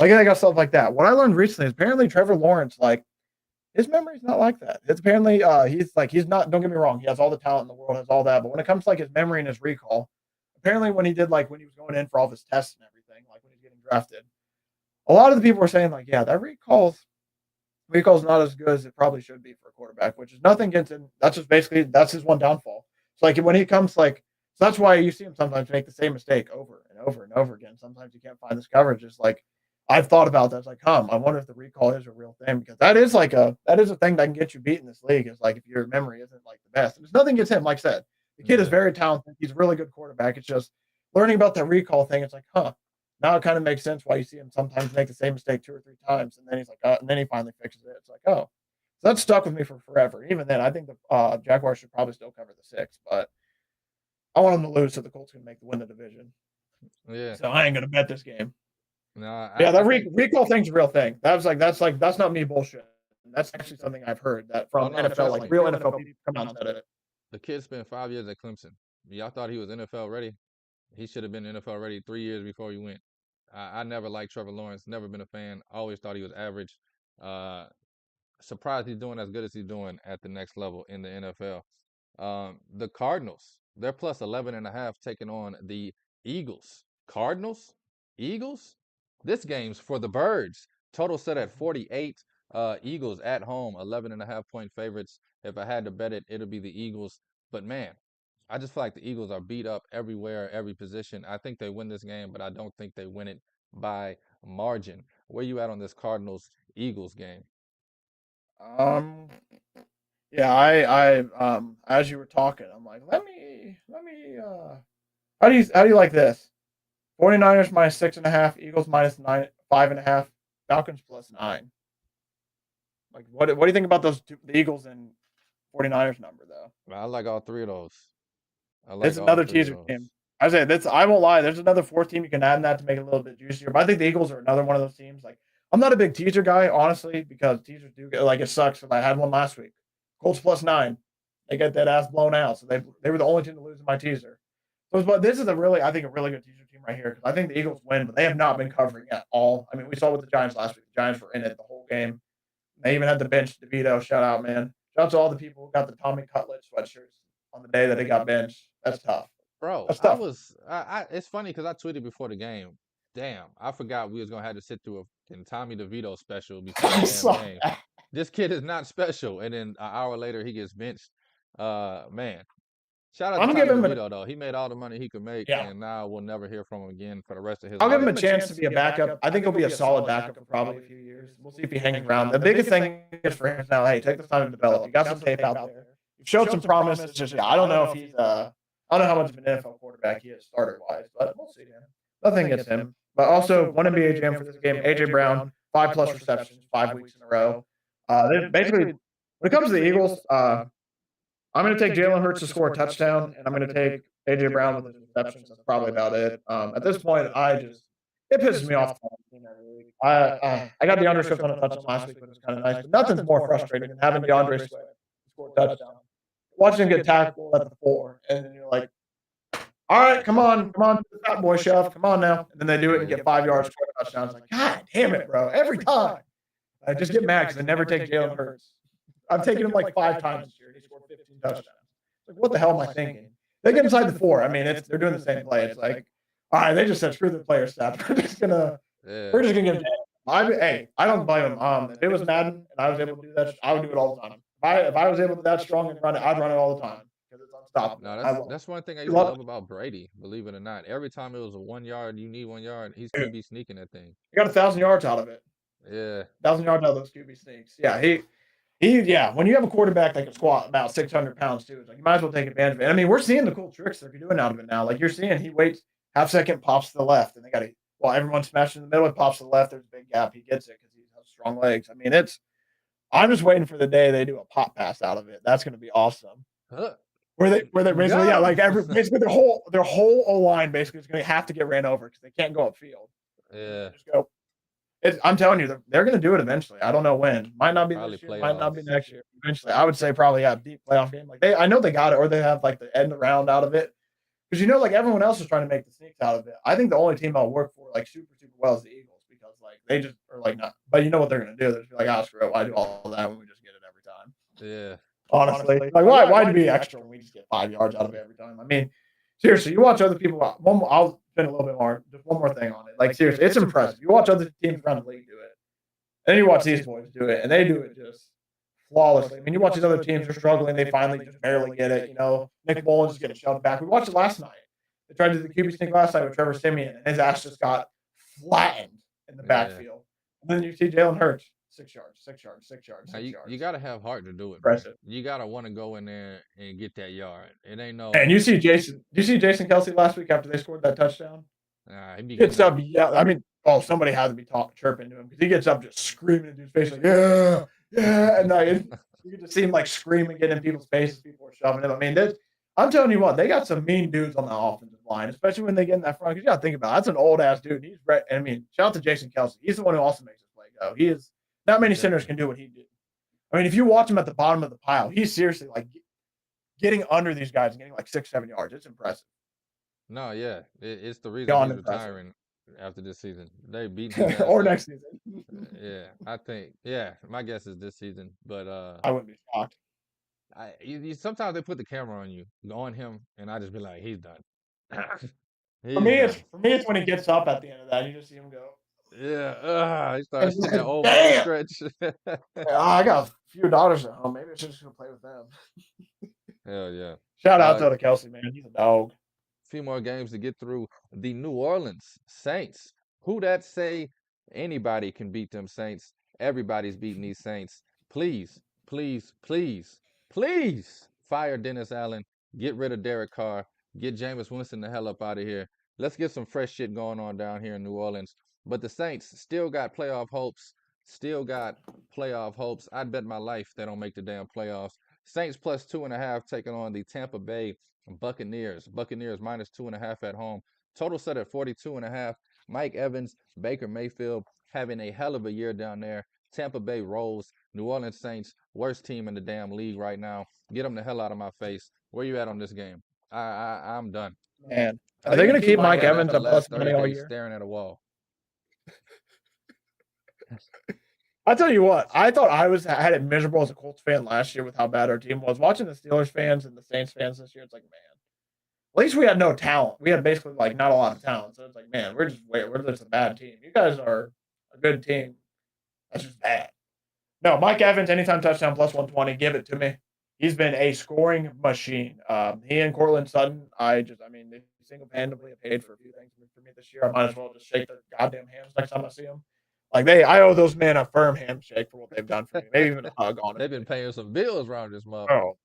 Speaker 2: Like they got stuff like that. What I learned recently is apparently Trevor Lawrence, like his memory's not like that. It's apparently he's not. Don't get me wrong, he has all the talent in the world, has all that. But when it comes to like his memory and his recall, apparently when he was going in for all of his tests and everything, like when he's getting drafted, a lot of the people were saying like, yeah, that recall's not as good as it probably should be for a quarterback, which is nothing against him. That's just basically that's his one downfall. So like when he comes so that's why you see him sometimes make the same mistake over and over and over again. Sometimes you can't find this coverage. It's like I've thought about that. It's like, I wonder if the recall is a real thing because that is a thing that can get you beat in this league. Is like if your memory isn't like the best. And there's nothing against him. Like I said, the kid is very talented. He's a really good quarterback. It's just learning about that recall thing. It's like, now it kind of makes sense why you see him sometimes make the same mistake 2 or 3 times, and then he's like, and then he finally fixes it. It's like, so that stuck with me for forever. Even then, I think the Jaguars should probably still cover the 6, but I want them to lose so the Colts can win the division.
Speaker 3: Yeah.
Speaker 2: So I ain't gonna bet this game.
Speaker 3: No,
Speaker 2: that recall thing's a real thing. That's not me bullshit. That's actually something I've heard that from NFL, like real NFL people come out and said it.
Speaker 3: The kid spent 5 years at Clemson. Y'all thought he was NFL ready. He should have been NFL ready 3 years before he went. I never liked Trevor Lawrence. Never been a fan. Always thought he was average. Surprised he's doing as good as he's doing at the next level in the NFL. The Cardinals, they're plus 11.5 taking on the Eagles. Cardinals? Eagles? This game's for the birds. Total set at 48. Eagles at home, 11.5-point favorites. If I had to bet it, it'll be the Eagles. But man, I just feel like the Eagles are beat up everywhere, every position. I think they win this game, but I don't think they win it by margin. Where you at on this Cardinals-Eagles game?
Speaker 2: Yeah, I as you were talking, I'm like, let me how do you like this? 49ers minus 6.5, Eagles minus 5.5, Falcons plus 9. Like what do you think about the Eagles and 49ers number though?
Speaker 3: I like all three of those.
Speaker 2: It's another teaser team. I say I won't lie. There's another 4th team you can add in that to make it a little bit juicier. But I think the Eagles are another one of those teams. Like I'm not a big teaser guy, honestly, because teasers do get like it sucks. I had one last week. Colts plus 9. They get that ass blown out. So they were the only team to lose in my teaser. But this is I think, a really good teaser team right here because I think the Eagles win, but they have not been covering at all. I mean, we saw with the Giants last week. The Giants were in it the whole game. They even had the bench DeVito. Shout out, man. Shout out to all the people who got the Tommy Cutlet sweatshirts on the day that they got benched. That's tough.
Speaker 3: Bro,
Speaker 2: That's tough.
Speaker 3: it's funny because I tweeted before the game. Damn, I forgot we was gonna have to sit through a Tommy DeVito special before the
Speaker 2: I
Speaker 3: damn
Speaker 2: saw
Speaker 3: game.
Speaker 2: that.
Speaker 3: This kid is not special, and then an hour later he gets benched. Man, shout out
Speaker 2: I'm
Speaker 3: to
Speaker 2: gonna
Speaker 3: Tommy
Speaker 2: give him
Speaker 3: DeVito though. He made all the money he could make,
Speaker 2: yeah.
Speaker 3: and now we'll never hear from him again for the rest of his
Speaker 2: I'll give him
Speaker 3: life.
Speaker 2: a chance to be a backup. I think he'll be a solid backup for probably a few years. We'll see if he hangs around. The biggest thing is for him now. Hey, take the time to develop. You got some tape out there. You've showed some promise. It's just I don't know if he's I don't know how much of an NFL quarterback he is starter wise, but we'll see him. Nothing against him. But also one NBA jam for this game. AJ Brown, 5+ receptions, 5 weeks in a row. Basically when it comes to the Eagles, I'm going to take Jalen Hurts to score a touchdown, and I'm going to take AJ Brown with his receptions. That's probably about it. At this point, it pisses me off. I got DeAndre Swift on a touchdown last week, which was kind of nice. But nothing's more frustrating than having DeAndre Swift score a touchdown, watching him get tackled at the 4, and then you're like, all right, come on, fat boy shove, come on now. And then they do it and get 5 yards, score a touchdown. It's like, God damn it, bro, every time. I just get mad because I never take Jalen Hurts. I've taken him like 5 times this year. He scored 15 touchdowns. Like, what the hell am I thinking? They get inside the 4. I mean, they're doing the same play. It's like, all right, they just said screw the player stats. We're just gonna give. Hey, I don't blame him. If it was Madden and I was able to do that, I would do it all the time. If I was able to be that strong and run it, I'd run it all the time because it's unstoppable.
Speaker 3: No, that's one thing I used to love about Brady. Believe it or not, every time it was a 1 yard, you need 1 yard. He's QB sneaking that thing.
Speaker 2: He got 1,000 yards out of it.
Speaker 3: Yeah,
Speaker 2: 1,000 yards out of those QB sneaks. Yeah, yeah. When you have a quarterback that can squat about 600 pounds too, it's like you might as well take advantage of it. I mean, we're seeing the cool tricks they're doing out of it now. Like you're seeing, he waits half second, pops to the left, and they got to. While everyone's smashing in the middle, it pops to the left. There's a big gap. He gets it because he has strong legs. I mean, I'm just waiting for the day they do a pop pass out of it. That's going to be awesome. Where they basically basically their whole O line basically is going to have to get ran over because they can't go upfield.
Speaker 3: Yeah,
Speaker 2: just go. I'm telling you, they're going to do it eventually. I don't know when. Might not be
Speaker 3: probably
Speaker 2: this year.
Speaker 3: playoffs.
Speaker 2: Might not be next year. Eventually, I would say probably deep playoff game. Like I know they got it, or they have like the end round out of it. Because like everyone else is trying to make the sneaks out of it. I think the only team I'll work for like super well is the Eagles because like they just are like not. But you know what they're going to do? They're just be like, screw it. Why do all that when we just get it every time?
Speaker 3: Yeah.
Speaker 2: Honestly, like why be extra when we just get 5 yards out of it every time? I mean, seriously, you watch other people. I'll spend a little bit more. Just one more thing on it. Like seriously, it's impressive. You watch other teams around the league do it, and then you watch these boys do it, and they do it just flawlessly. I mean, you watch these other teams; they're struggling. They finally just barely get it. Nick Mullins is getting shoved back. We watched it last night. They tried to do the QB sneak last night with Trevor Siemian, and his ass just got flattened in the backfield. And then you see Jalen Hurts. 6 yards, 6 yards, 6 yards, 6 yards.
Speaker 3: You gotta have heart to do it.
Speaker 2: Impressive.
Speaker 3: You gotta want to go in there and get that yard. It ain't no.
Speaker 2: And you see Jason. Did you see Jason Kelsey last week after they scored that touchdown?
Speaker 3: He
Speaker 2: gets up. Yeah, I mean, somebody had to be chirping to him because he gets up just screaming in his face like, yeah, and you can just see him like screaming, getting in people's faces. People are shoving him. I mean, I'm telling you what, they got some mean dudes on the offensive line, especially when they get in that front. Because you got to think about it, that's an old ass dude. He's right. I mean, shout out to Jason Kelsey. He's the one who also makes this play go. He is. Not many centers can do what he did. I mean, if you watch him at the bottom of the pile, he's seriously like getting under these guys and getting like 6-7 yards. It's impressive.
Speaker 3: No, yeah, it's the reason he's retiring after this season. They beat him
Speaker 2: or next season.
Speaker 3: Yeah, I think. Yeah, my guess is this season, but
Speaker 2: I wouldn't be shocked.
Speaker 3: Sometimes they put the camera on him, and I just be like, he's done.
Speaker 2: For me, it's when he gets up at the end of that. You just see him go.
Speaker 3: Yeah, he starts seeing that old man stretch.
Speaker 2: I got a few daughters at home. Maybe I should just go play with them.
Speaker 3: Hell yeah!
Speaker 2: Shout out to Kelsey, man. He's a dog.
Speaker 3: A few more games to get through. The New Orleans Saints. Who that say anybody can beat them Saints? Everybody's beating these Saints. Please, please, please, please fire Dennis Allen. Get rid of Derek Carr. Get Jameis Winston the hell up out of here. Let's get some fresh shit going on down here in New Orleans. But the Saints still got playoff hopes. I'd bet my life they don't make the damn playoffs. Saints plus 2.5 taking on the Tampa Bay Buccaneers. Buccaneers minus 2.5 at home. Total set at 42.5. Mike Evans, Baker Mayfield having a hell of a year down there. Tampa Bay rolls. New Orleans Saints, worst team in the damn league right now. Get them the hell out of my face. Where you at on this game? I'm done.
Speaker 2: Man, are they going to keep Mike Evans at plus money all year?
Speaker 3: Staring at a wall.
Speaker 2: I tell you what, I thought I had it miserable as a Colts fan last year with how bad our team was. Watching the Steelers fans and the Saints fans this year, it's like, man, at least we had no talent. We had basically like not a lot of talent. So it's like, man, we're just a bad team. You guys are a good team. That's just bad. No, Mike Evans, anytime touchdown plus 120, give it to me. He's been a scoring machine. He and Cortland Sutton, they single-handedly have paid for a few things for me this year. I might as well just shake their goddamn hands next time I see them. I owe those men a firm handshake for what they've done for me. Maybe even a hug on it.
Speaker 3: They've been paying some bills around this month.
Speaker 2: Oh,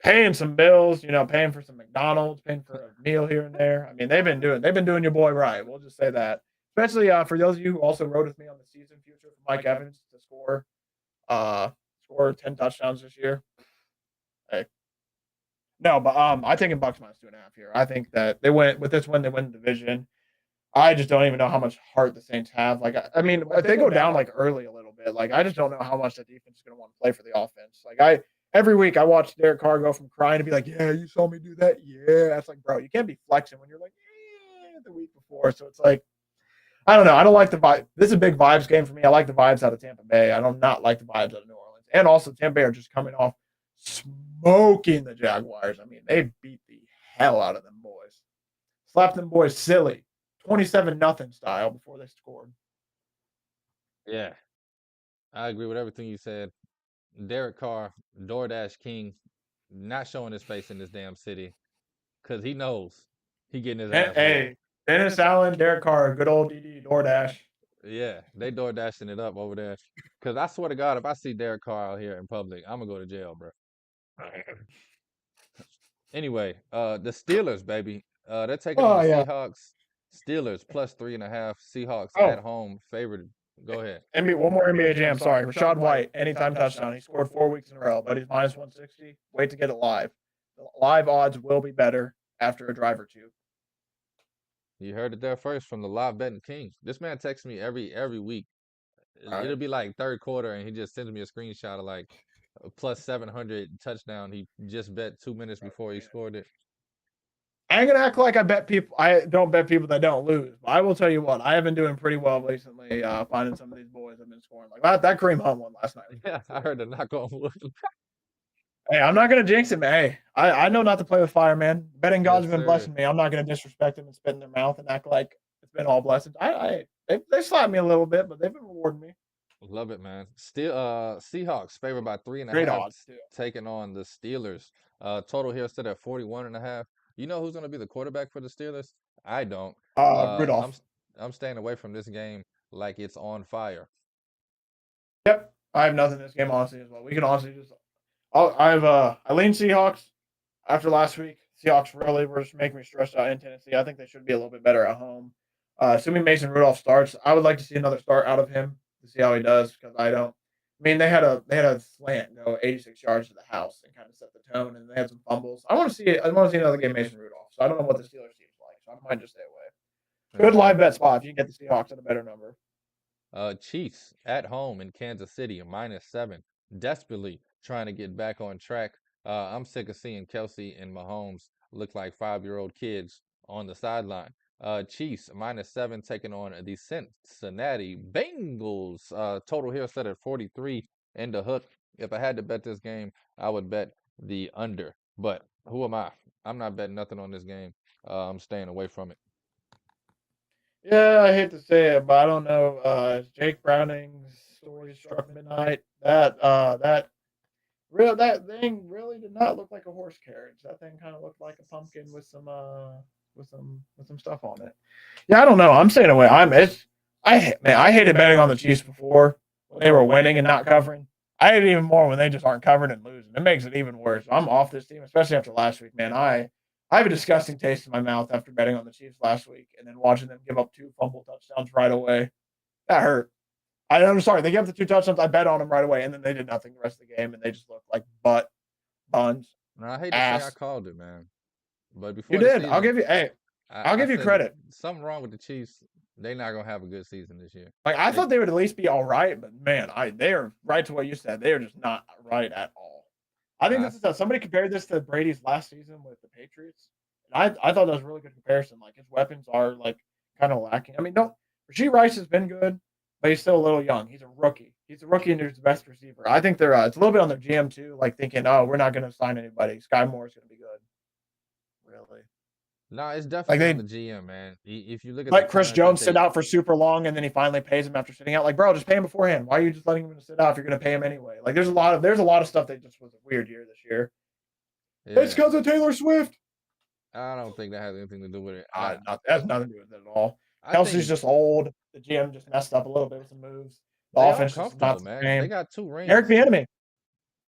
Speaker 2: paying some bills, paying for some McDonald's, paying for a meal here and there. I mean, they've been doing your boy right. We'll just say that. Especially for those of you who also rode with me on the season future for Mike Evans to score 10 touchdowns this year. Hey. No, but I think in Bucks minus 2.5 here. I think that they win with this win, they win the division. I just don't even know how much heart the Saints have. If they go down early a little bit, I just don't know how much the defense is going to want to play for the offense. Every week I watch Derek Carr go from crying to be like, yeah, you saw me do that. Yeah. That's bro, you can't be flexing when you're the week before. So it's I don't know. I don't like the vibe. This is a big vibes game for me. I like the vibes out of Tampa Bay. I do not like the vibes out of New Orleans. And also Tampa Bay are just coming off smoking the Jaguars. I mean, they beat the hell out of them boys. Slapped them boys silly. 27-0 style before they scored.
Speaker 3: Yeah. I agree with everything you said. Derek Carr, DoorDash King, not showing his face in this damn city because he knows he getting his ass.
Speaker 2: Hey, Dennis Allen, Derek Carr, good old DD DoorDash.
Speaker 3: Yeah, they DoorDashing it up over there. Because I swear to God, if I see Derek Carr out here in public, I'm going to go to jail, bro. Anyway, the Steelers, baby. They're taking on the Seahawks. Steelers plus 3.5. Seahawks at home favored. Go ahead.
Speaker 2: One more NBA jam. Sorry. Rashad White, anytime touchdown. He scored 4 weeks in a row, but he's minus 160. Wait to get it live. The live odds will be better after a drive or two.
Speaker 3: You heard it there first from the live betting king. This man texts me every week. It'll be third quarter, and he just sends me a screenshot of a plus 700 touchdown. He just bet 2 minutes before he scored it.
Speaker 2: I ain't gonna act like I don't bet people that don't lose. But I will tell you what, I have been doing pretty well recently. Finding some of these boys have been scoring that Kareem Hunt one last night.
Speaker 3: Yeah, I heard the knock on wood.
Speaker 2: Hey, I'm not gonna jinx it, man. Hey, I know not to play with fire, man. Betting gods have been blessing me. I'm not gonna disrespect them and spit in their mouth and act like it's been all blessings. They slapped me a little bit, but they've been rewarding me.
Speaker 3: Love it, man. Still, Seahawks favored by 3.5.
Speaker 2: Great odds,
Speaker 3: taking on the Steelers. Total here stood at 41.5. You know who's going to be the quarterback for the Steelers? I don't.
Speaker 2: Rudolph.
Speaker 3: I'm staying away from this game like it's on fire.
Speaker 2: Yep, I have nothing in this game honestly as well. We can honestly just. I lean Seahawks after last week. Seahawks really were just making me stressed out in Tennessee. I think they should be a little bit better at home. Assuming Mason Rudolph starts, I would like to see another start out of him to see how he does because I don't. I mean, they had a slant go 86 yards to the house and kind of set the tone, and they had some fumbles. I want to see it. I want to see another game Mason Rudolph. So I don't know what the Steelers team's like, so I might just stay away. Good live bet spot if you can get the Seahawks at a better number.
Speaker 3: Chiefs at home in Kansas City, -7. Desperately trying to get back on track. I'm sick of seeing Kelsey and Mahomes look like 5-year-old kids on the sideline. Chiefs -7 taking on the Cincinnati Bengals. Total here set at 43 in the hook. If I had to bet this game, I would bet the under. But who am I? I'm not betting nothing on this game. I'm staying away from it.
Speaker 2: Yeah, I hate to say it, but I don't know. Jake Browning's story struck midnight. That thing really did not look like a horse carriage. That thing kind of looked like a pumpkin with some stuff on it. Yeah, I don't know. I'm staying away. I hated betting on the Chiefs before when they were winning and not covering. I hate it even more when they just aren't covering and losing. It makes it even worse. I'm off this team, especially after last week, man. I have a disgusting taste in my mouth after betting on the Chiefs last week and then watching them give up 2 fumble touchdowns right away. That hurt. I'm sorry. They gave up the 2 touchdowns. I bet on them right away, and then they did nothing the rest of the game, and they just looked like buns.
Speaker 3: No, I hate to say I called it, man. But before
Speaker 2: you did, season, I'll give you credit.
Speaker 3: Something wrong with the Chiefs. They're not gonna have a good season this year.
Speaker 2: I thought they would at least be all right, but man, they are right to what you said. They are just not right at all. I think this is somebody compared this to Brady's last season with the Patriots. And I thought that was a really good comparison. Like his weapons are like kind of lacking. I mean, no, Rasheed Rice has been good, but he's still a little young. He's a rookie. He's a rookie and he's the best receiver. I think they're it's a little bit on their GM too, like thinking, oh, we're not going to sign anybody. Sky Moore is going to be good. Really,
Speaker 3: No, it's
Speaker 2: like
Speaker 3: definitely on
Speaker 2: they
Speaker 3: the GM, man. If you look at the
Speaker 2: let Chris
Speaker 3: talent that
Speaker 2: Jones sit
Speaker 3: they,
Speaker 2: out for super long, and then he finally pays him after sitting out. Like, bro, just pay him beforehand. Why are you just letting him sit out if you're going to pay him anyway? Like, there's a lot of stuff that just was a weird year this year. It's
Speaker 3: yeah,
Speaker 2: because of Taylor Swift.
Speaker 3: I don't think that has anything to do with it.
Speaker 2: That has nothing to do with it at all.
Speaker 3: I
Speaker 2: Kelsey's
Speaker 3: think
Speaker 2: just old. The GM just messed up a little bit with some moves. The
Speaker 3: they all
Speaker 2: offense just is not
Speaker 3: comfortable,
Speaker 2: the
Speaker 3: man. They
Speaker 2: same.
Speaker 3: got 2
Speaker 2: Eric
Speaker 3: rings.
Speaker 2: Bieniemy.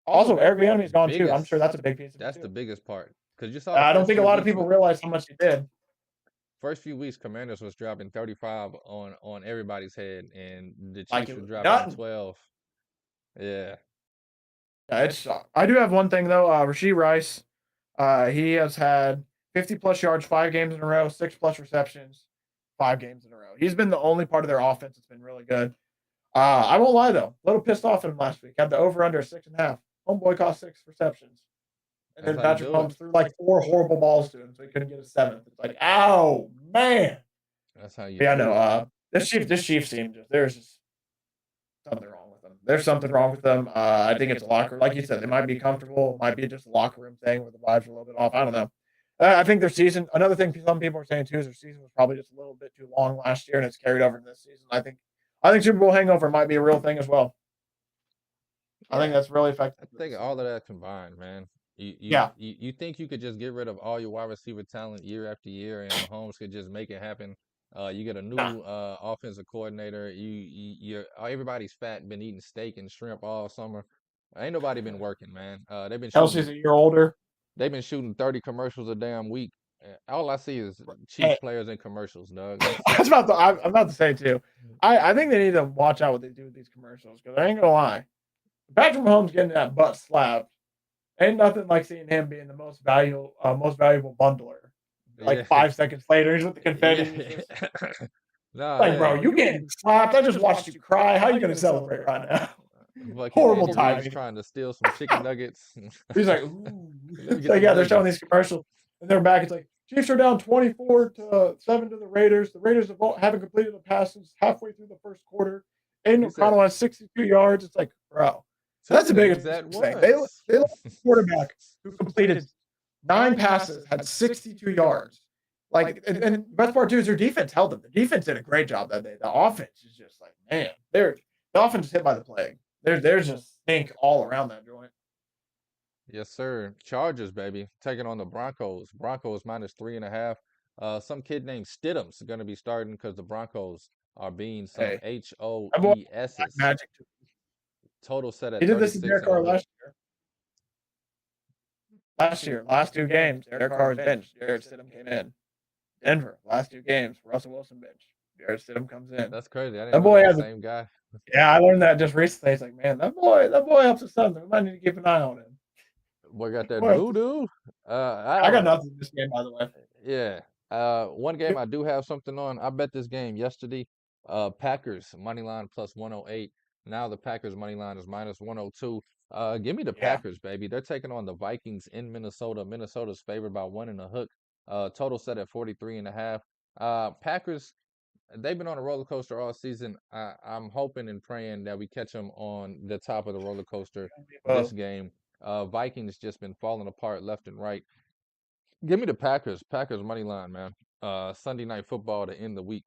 Speaker 2: Also, Eric Bieniemy's gone too. I'm
Speaker 3: Biggest.
Speaker 2: sure that's a big piece of it
Speaker 3: That's the
Speaker 2: too.
Speaker 3: biggest part. Because you saw the
Speaker 2: I don't
Speaker 3: first
Speaker 2: think a
Speaker 3: few
Speaker 2: lot of
Speaker 3: weeks.
Speaker 2: people realize how much he did.
Speaker 3: First few weeks, Commanders was dropping 35 on everybody's head, and the
Speaker 2: Like
Speaker 3: Chiefs
Speaker 2: it
Speaker 3: were
Speaker 2: was
Speaker 3: dropping
Speaker 2: nothing.
Speaker 3: 12. Yeah,
Speaker 2: Yeah, it's. I do have one thing though. Rasheed Rice. He has had 50 plus yards 5 games in a row, 6 plus receptions 5 games in a row. He's been the only part of their offense that's been really good. I won't lie though, a little pissed off at him last week. Had the over under 6.5. Homeboy caught 6 receptions, and
Speaker 3: that's
Speaker 2: then
Speaker 3: how you
Speaker 2: Patrick
Speaker 3: do it.
Speaker 2: Mahomes threw like 4 horrible balls to him, so he couldn't get a seventh. It's like, ow, man.
Speaker 3: That's how you
Speaker 2: Yeah,
Speaker 3: do
Speaker 2: no.
Speaker 3: it.
Speaker 2: This Chiefs team there's just something wrong with them. There's something wrong with them. I think it's a locker, like you said, they might be comfortable, might be just a locker room thing where the vibes are a little bit off. I don't know. I think their season. Another thing some people are saying too is their season was probably just a little bit too long last year, and it's carried over to this season. I think Super Bowl hangover might be a real thing as well. I think
Speaker 3: Yeah,
Speaker 2: that's really effective
Speaker 3: I
Speaker 2: for
Speaker 3: think
Speaker 2: this
Speaker 3: all of
Speaker 2: season.
Speaker 3: that combined, man.
Speaker 2: Yeah,
Speaker 3: You think you could just get rid of all your wide receiver talent year after year, and Mahomes could just make it happen? You get a
Speaker 2: nah.
Speaker 3: new offensive coordinator. You're everybody's fat, been eating steak and shrimp all summer. Ain't nobody been working, man.
Speaker 2: Kelsey's a year older.
Speaker 3: They've been shooting 30 commercials a damn week. All I see is Chiefs
Speaker 2: Hey,
Speaker 3: players in commercials, dog. That's
Speaker 2: I was about to. I'm about to say too. I think they need to watch out what they do with these commercials because I ain't gonna lie. Patrick Mahomes getting that butt slapped. Ain't nothing like seeing him being the most valuable bundler.
Speaker 3: yeah,
Speaker 2: Like 5 seconds later, he's with the confetti.
Speaker 3: yeah.
Speaker 2: He's just
Speaker 3: Nah,
Speaker 2: like, bro,
Speaker 3: yeah.
Speaker 2: you getting slapped. I just watched you cry. How are you gonna celebrate right now?
Speaker 3: Fucking
Speaker 2: Horrible
Speaker 3: Andy Reid's
Speaker 2: timing.
Speaker 3: trying to steal some chicken nuggets.
Speaker 2: He's like, ooh.
Speaker 3: Let me
Speaker 2: So
Speaker 3: get them
Speaker 2: yeah, they're showing
Speaker 3: nuggets.
Speaker 2: these commercials, and they're back. It's like Chiefs are down 24-7 to the Raiders. The Raiders haven't completed the passes halfway through the first quarter. Aiden
Speaker 3: He said
Speaker 2: O'Connell has 62 yards. It's like, bro,
Speaker 3: 2
Speaker 2: that's the
Speaker 3: things
Speaker 2: biggest
Speaker 3: at
Speaker 2: thing.
Speaker 3: once.
Speaker 2: They lost a quarterback who completed 9 passes, had 62 yards. Like, and the best part too is their defense held them. The defense did a great job that day. The offense is just like, man, the offense is hit by the plague. There's just stink all around that joint.
Speaker 3: Yes, sir. Chargers, baby, taking on the Broncos. Broncos minus 3.5. Some kid named Stidham's going to be starting because the Broncos are being some
Speaker 2: Hey, that boy black
Speaker 3: HOESs.
Speaker 2: magic.
Speaker 3: Total set
Speaker 2: He
Speaker 3: at
Speaker 2: did this to
Speaker 3: 36
Speaker 2: Derek
Speaker 3: and a
Speaker 2: Carr
Speaker 3: hook.
Speaker 2: last year. Last 2 games, Derek Carr was benched. Jared Stidham came in. Denver, last 2 games, Russell Wilson benched. Jared Stidham comes in.
Speaker 3: That's crazy. I
Speaker 2: That
Speaker 3: didn't know
Speaker 2: boy
Speaker 3: that was
Speaker 2: has
Speaker 3: the
Speaker 2: a
Speaker 3: same guy.
Speaker 2: yeah. I learned that just recently. It's like, man, that boy up to something. We might need to keep an eye on him.
Speaker 3: Boy got that
Speaker 2: Boy up to,
Speaker 3: voodoo. I
Speaker 2: I got
Speaker 3: don't.
Speaker 2: nothing this game, by the way.
Speaker 3: Yeah. One game I do have something on. I bet this game yesterday. Packers money line plus 108. Now the Packers money line is minus 102. Give me the
Speaker 2: Yeah,
Speaker 3: Packers, baby. They're taking on the Vikings in Minnesota. Minnesota's favored by 1.5. Total set at 43.5. Packers, they've been on a roller coaster all season. I'm hoping and praying that we catch them on the top of the roller coaster this
Speaker 2: both.
Speaker 3: game. Vikings just been falling apart left and right. Give me the Packers. Packers money line, man. Sunday night football to end the week.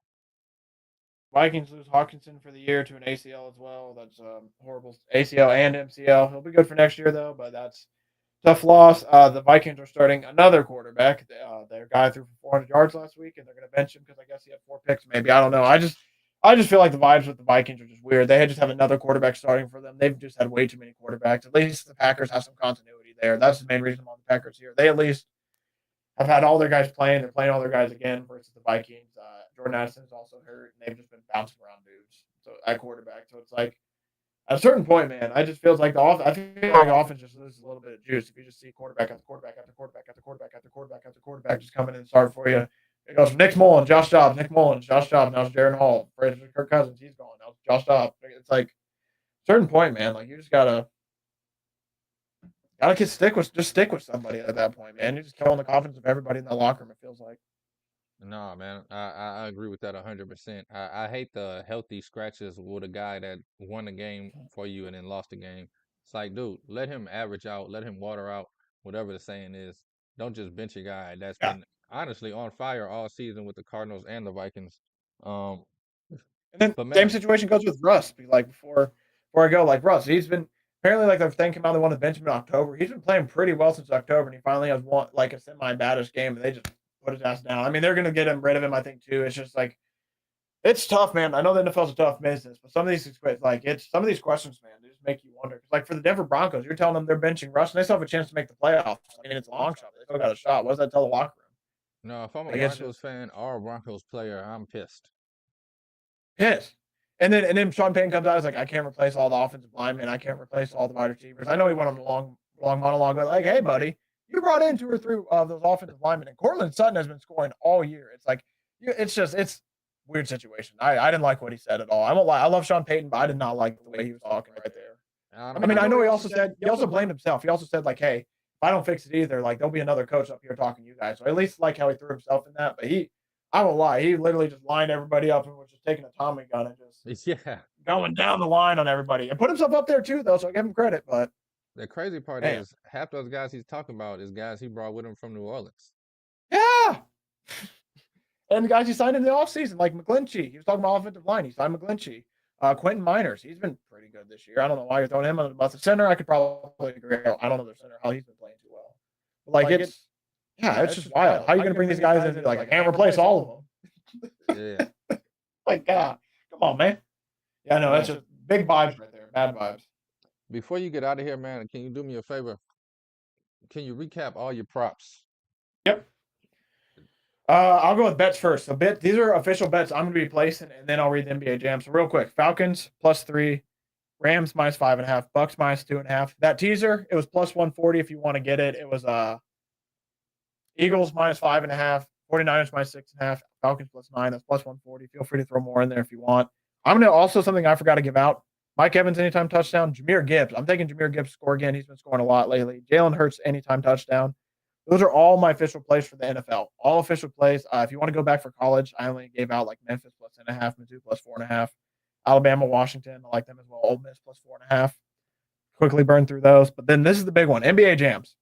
Speaker 2: Vikings lose Hawkinson for the year to an ACL as well. That's horrible. ACL and MCL. He'll be good for next year though, but that's tough loss. The Vikings are starting another quarterback. Their guy threw for 400 yards last week, and they're going to bench him because I guess he had 4 picks. Maybe I don't know. I just feel like the vibes with the Vikings are just weird. They just have another quarterback starting for them. They've just had way too many quarterbacks. At least the Packers have some continuity there. That's the main reason I'm on the Packers here. They at least have had all their guys playing. They're playing all their guys again versus the Vikings. Jordan Addison is also hurt, and they've just been bouncing around dudes. So at quarterback, so it's like at a certain point, man, I just feels like I feel like the offense just loses a little bit of juice if you just see quarterback after quarterback after quarterback after quarterback after quarterback after quarterback just coming in and start for you. It goes from Nick Mullen, Josh Dobbs, Nick Mullen, Josh Dobbs. Now it's Jaron Hall, Kirk Cousins. He's gone. Now it's Josh Dobbs. It's like certain point, man. Like you just gotta Gotta stick with somebody at that point, man. You're just killing the confidence of everybody in that locker room. It feels like.
Speaker 3: No, man, I agree with that 100%. I hate the healthy scratches with a guy that won the game for you and then lost the game. It's like, dude, let him average out, let him water out, whatever the saying is. Don't just bench a guy that's
Speaker 2: Yeah.
Speaker 3: been honestly on fire all season with the Cardinals and the Vikings. Um,
Speaker 2: And then
Speaker 3: but
Speaker 2: same
Speaker 3: man,
Speaker 2: situation goes with Russ. Like before I go, like Russ, he's been apparently like their thing came out. They wanted to bench him in October. He's been playing pretty well since October, and he finally has one like a semi-badish game, and they just put his ass down. I mean, they're gonna get him rid of him, I think too. It's just like it's tough, man. I know the NFL's a tough business, but some of these some of these questions, man, they just make you wonder. 'Cause, like for the Denver Broncos, you're telling them they're benching Russ, and they still have a chance to make the playoffs. I mean, it's a long shot. They still got a shot. What does that tell the locker room?
Speaker 3: no, if I'm a
Speaker 2: Like it's
Speaker 3: Broncos
Speaker 2: just
Speaker 3: fan or a Broncos player, I'm pissed.
Speaker 2: pissed. And then Sean Payton comes out and is like, I can't replace all the offensive linemen. I can't replace all the wide receivers. I know he went on a long monologue, but like, hey, buddy, you brought in 2 or 3 of those offensive linemen, and Cortland Sutton has been scoring all year. It's like, it's weird situation. I didn't like what he said at all. I won't lie. I love Sean Payton, but I did not like the way he was talking right there.
Speaker 3: I
Speaker 2: I mean,
Speaker 3: mean,
Speaker 2: I know he also blamed himself. He also said like, hey, if I don't fix it either, like there'll be another coach up here talking to you guys. So I at least like how he threw himself in that. But I won't lie, he literally just lined everybody up and was just taking a Tommy gun and just
Speaker 3: yeah.
Speaker 2: going down the line on everybody and put himself up there too, though. So I give him credit. But
Speaker 3: The crazy part
Speaker 2: man,
Speaker 3: is half those guys he's talking about is guys he brought with him from New Orleans.
Speaker 2: yeah. And the guys he signed in the offseason, like McGlinchey, he was talking about offensive line. He signed McGlinchey. Quentin Miners, he's been pretty good this year. I don't know why you're throwing him on the bus. The center, I could probably agree. I don't know the center how he's been playing too well. But like it's just wild. How are you going to bring these guys in? Like I can't replace all of them.
Speaker 3: Yeah.
Speaker 2: Like God, come on, man. Yeah, no, that's just big vibes right there. Bad vibes.
Speaker 3: Before you get out of here, man, can you do me a favor? Can you recap all your props?
Speaker 2: Yep. I'll go with bets first. So these are official bets I'm going to be placing, and then I'll read the NBA Jam. So real quick, Falcons +3, Rams -5.5, Bucks -2.5. That teaser, it was +140 if you want to get it. It was Eagles -5.5, 49ers -6.5, Falcons +9. That's +140. Feel free to throw more in there if you want. I'm going to also something I forgot to give out. Mike Evans anytime touchdown. Jahmyr Gibbs. I'm taking Jahmyr Gibbs to score again. He's been scoring a lot lately. Jalen Hurts anytime touchdown. Those are all my official plays for the NFL. All official plays. If you want to go back for college, I only gave out like Memphis +10.5, Mizzou +4.5, Alabama, Washington. I like them as well. Ole Miss +4.5. Quickly burn through those. But then this is the big one: NBA jams.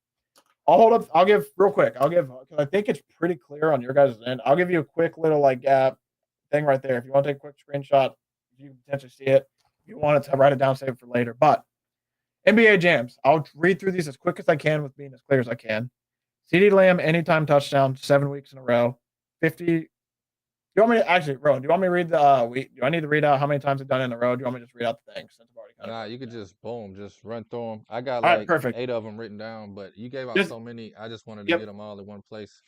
Speaker 2: I'll hold up. I'll give real quick. I'll give because I think it's pretty clear on your guys' end. I'll give you a quick little like thing right there. If you want to take a quick screenshot, you can potentially see it. If you want to write it down, save it for later. But NBA jams. I'll read through these as quick as I can with being as clear as I can. CeeDee Lamb anytime touchdown 7 weeks in a row. 50. Do you want me to actually, Rowan? Do you want me to read the week? Do I need to read out how many times I've done it in a row? Do you want me to just read out the things since I've already kind
Speaker 3: Nah,
Speaker 2: of
Speaker 3: you could just boom, just run through them. I got
Speaker 2: all right,
Speaker 3: like
Speaker 2: perfect.
Speaker 3: 8 of them written down, but you gave out
Speaker 2: Just
Speaker 3: so many. I just wanted to get
Speaker 2: yep.
Speaker 3: them all in one place.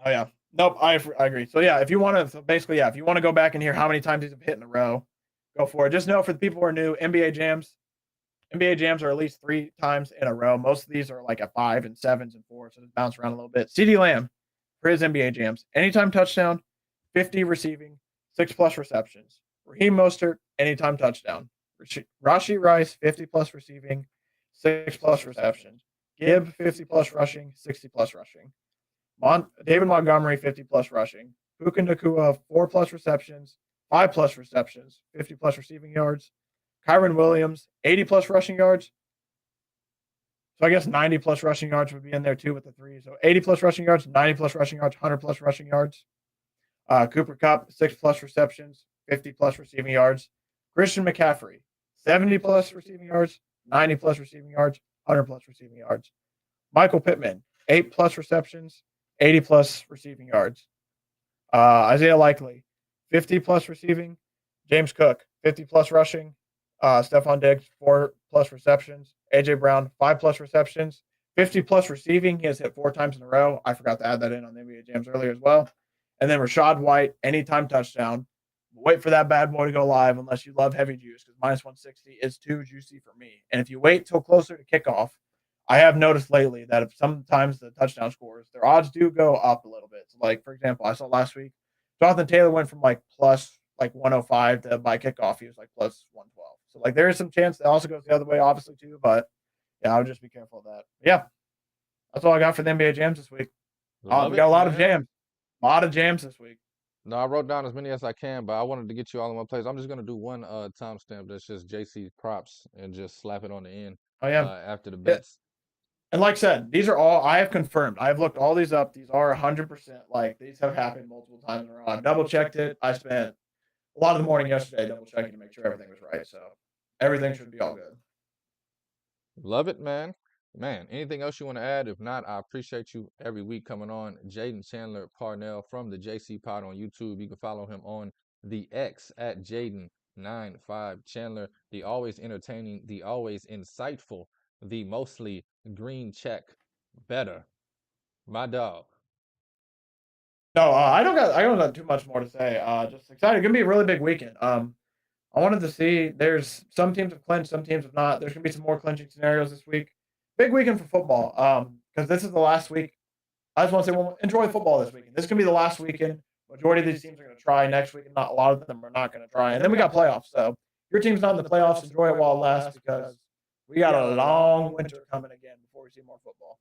Speaker 2: Oh yeah. Nope. I agree. So yeah, if you want to, so basically, yeah, if you want to go back and hear how many times these have hit in a row, go for it. Just know for the people who are new, NBA jams are at least 3 times in a row. Most of these are like at 5 and 7s and 4s, so just bounce around a little bit. CeeDee Lamb for his NBA jams, anytime touchdown, 50 receiving, 6+ receptions. Raheem Mostert, anytime touchdown. Rashee Rice, 50+ receiving, 6+ receptions. Gibb, 50+ rushing, 60+ rushing. David Montgomery, 50+ rushing. Puka Nacua, 4+ receptions, 5+ receptions, 50+ receiving yards. Kyron Williams, 80+ rushing yards. So I guess 90+ rushing yards would be in there too with the 3. So 80+ rushing yards, 90+ rushing yards, 100+ rushing yards. Cooper Kupp, 6+ receptions, 50+ receiving yards. Christian McCaffrey, 70+ receiving yards, 90+ receiving yards, 100+ receiving yards. Michael Pittman, 8+ receptions, 80+ receiving yards. Isaiah Likely, 50+ receiving. James Cook, 50+ rushing. Stephon Diggs, 4+ receptions. AJ Brown, 5+ receptions. 50+ receiving. He has hit 4 times in a row. I forgot to add that in on the NBA Jams earlier as well. And then Rachaad White, anytime touchdown. Wait for that bad boy to go live unless you love heavy juice because -160 is too juicy for me. And if you wait till closer to kickoff, I have noticed lately that if sometimes the touchdown scores, their odds do go up a little bit. So like, for example, I saw last week, Jonathan Taylor went from like plus like 105 to by kickoff, he was like plus 112. So like there is some chance that also goes the other way, obviously, too. But yeah, I would just be careful of that. Yeah, that's all I got for the NBA jams this week.
Speaker 3: Love
Speaker 2: We
Speaker 3: it,
Speaker 2: got a lot of
Speaker 3: man.
Speaker 2: jams. A lot of jams this week.
Speaker 3: No, I wrote down as many as I can, but I wanted to get you all in one place. I'm just gonna do one timestamp that's just JC props and just slap it on the end
Speaker 2: Oh yeah.
Speaker 3: after the
Speaker 2: Yeah.
Speaker 3: bets.
Speaker 2: And like I said, these are all I have confirmed. I have looked all these up. These are 100%. Like these have happened multiple times in a row. I've double checked it. I spent a lot of the morning yesterday double checking to make sure everything was right. So everything should be all good.
Speaker 3: Love it, man. Man, anything else you want to add? If not, I appreciate you every week coming on. Jaden Chandler Parnell from the JC Pod on YouTube. You can follow him on the X at Jaden95 Chandler. The always entertaining, the always insightful, the mostly green check better. My dog.
Speaker 2: No, I don't got too much more to say. Just excited. Gonna be a really big weekend. I wanted to see. There's some teams have clinched, some teams have not. There's gonna be some more clinching scenarios this week. Big weekend for football. Because this is the last week. I just want to say, well, enjoy football this weekend. This is gonna be the last weekend. Majority of these teams are gonna try next week, and not a lot of them are not gonna try. And then we got playoffs. So if your team's not in the playoffs, enjoy it while it lasts because we got a long winter coming again before we see more football.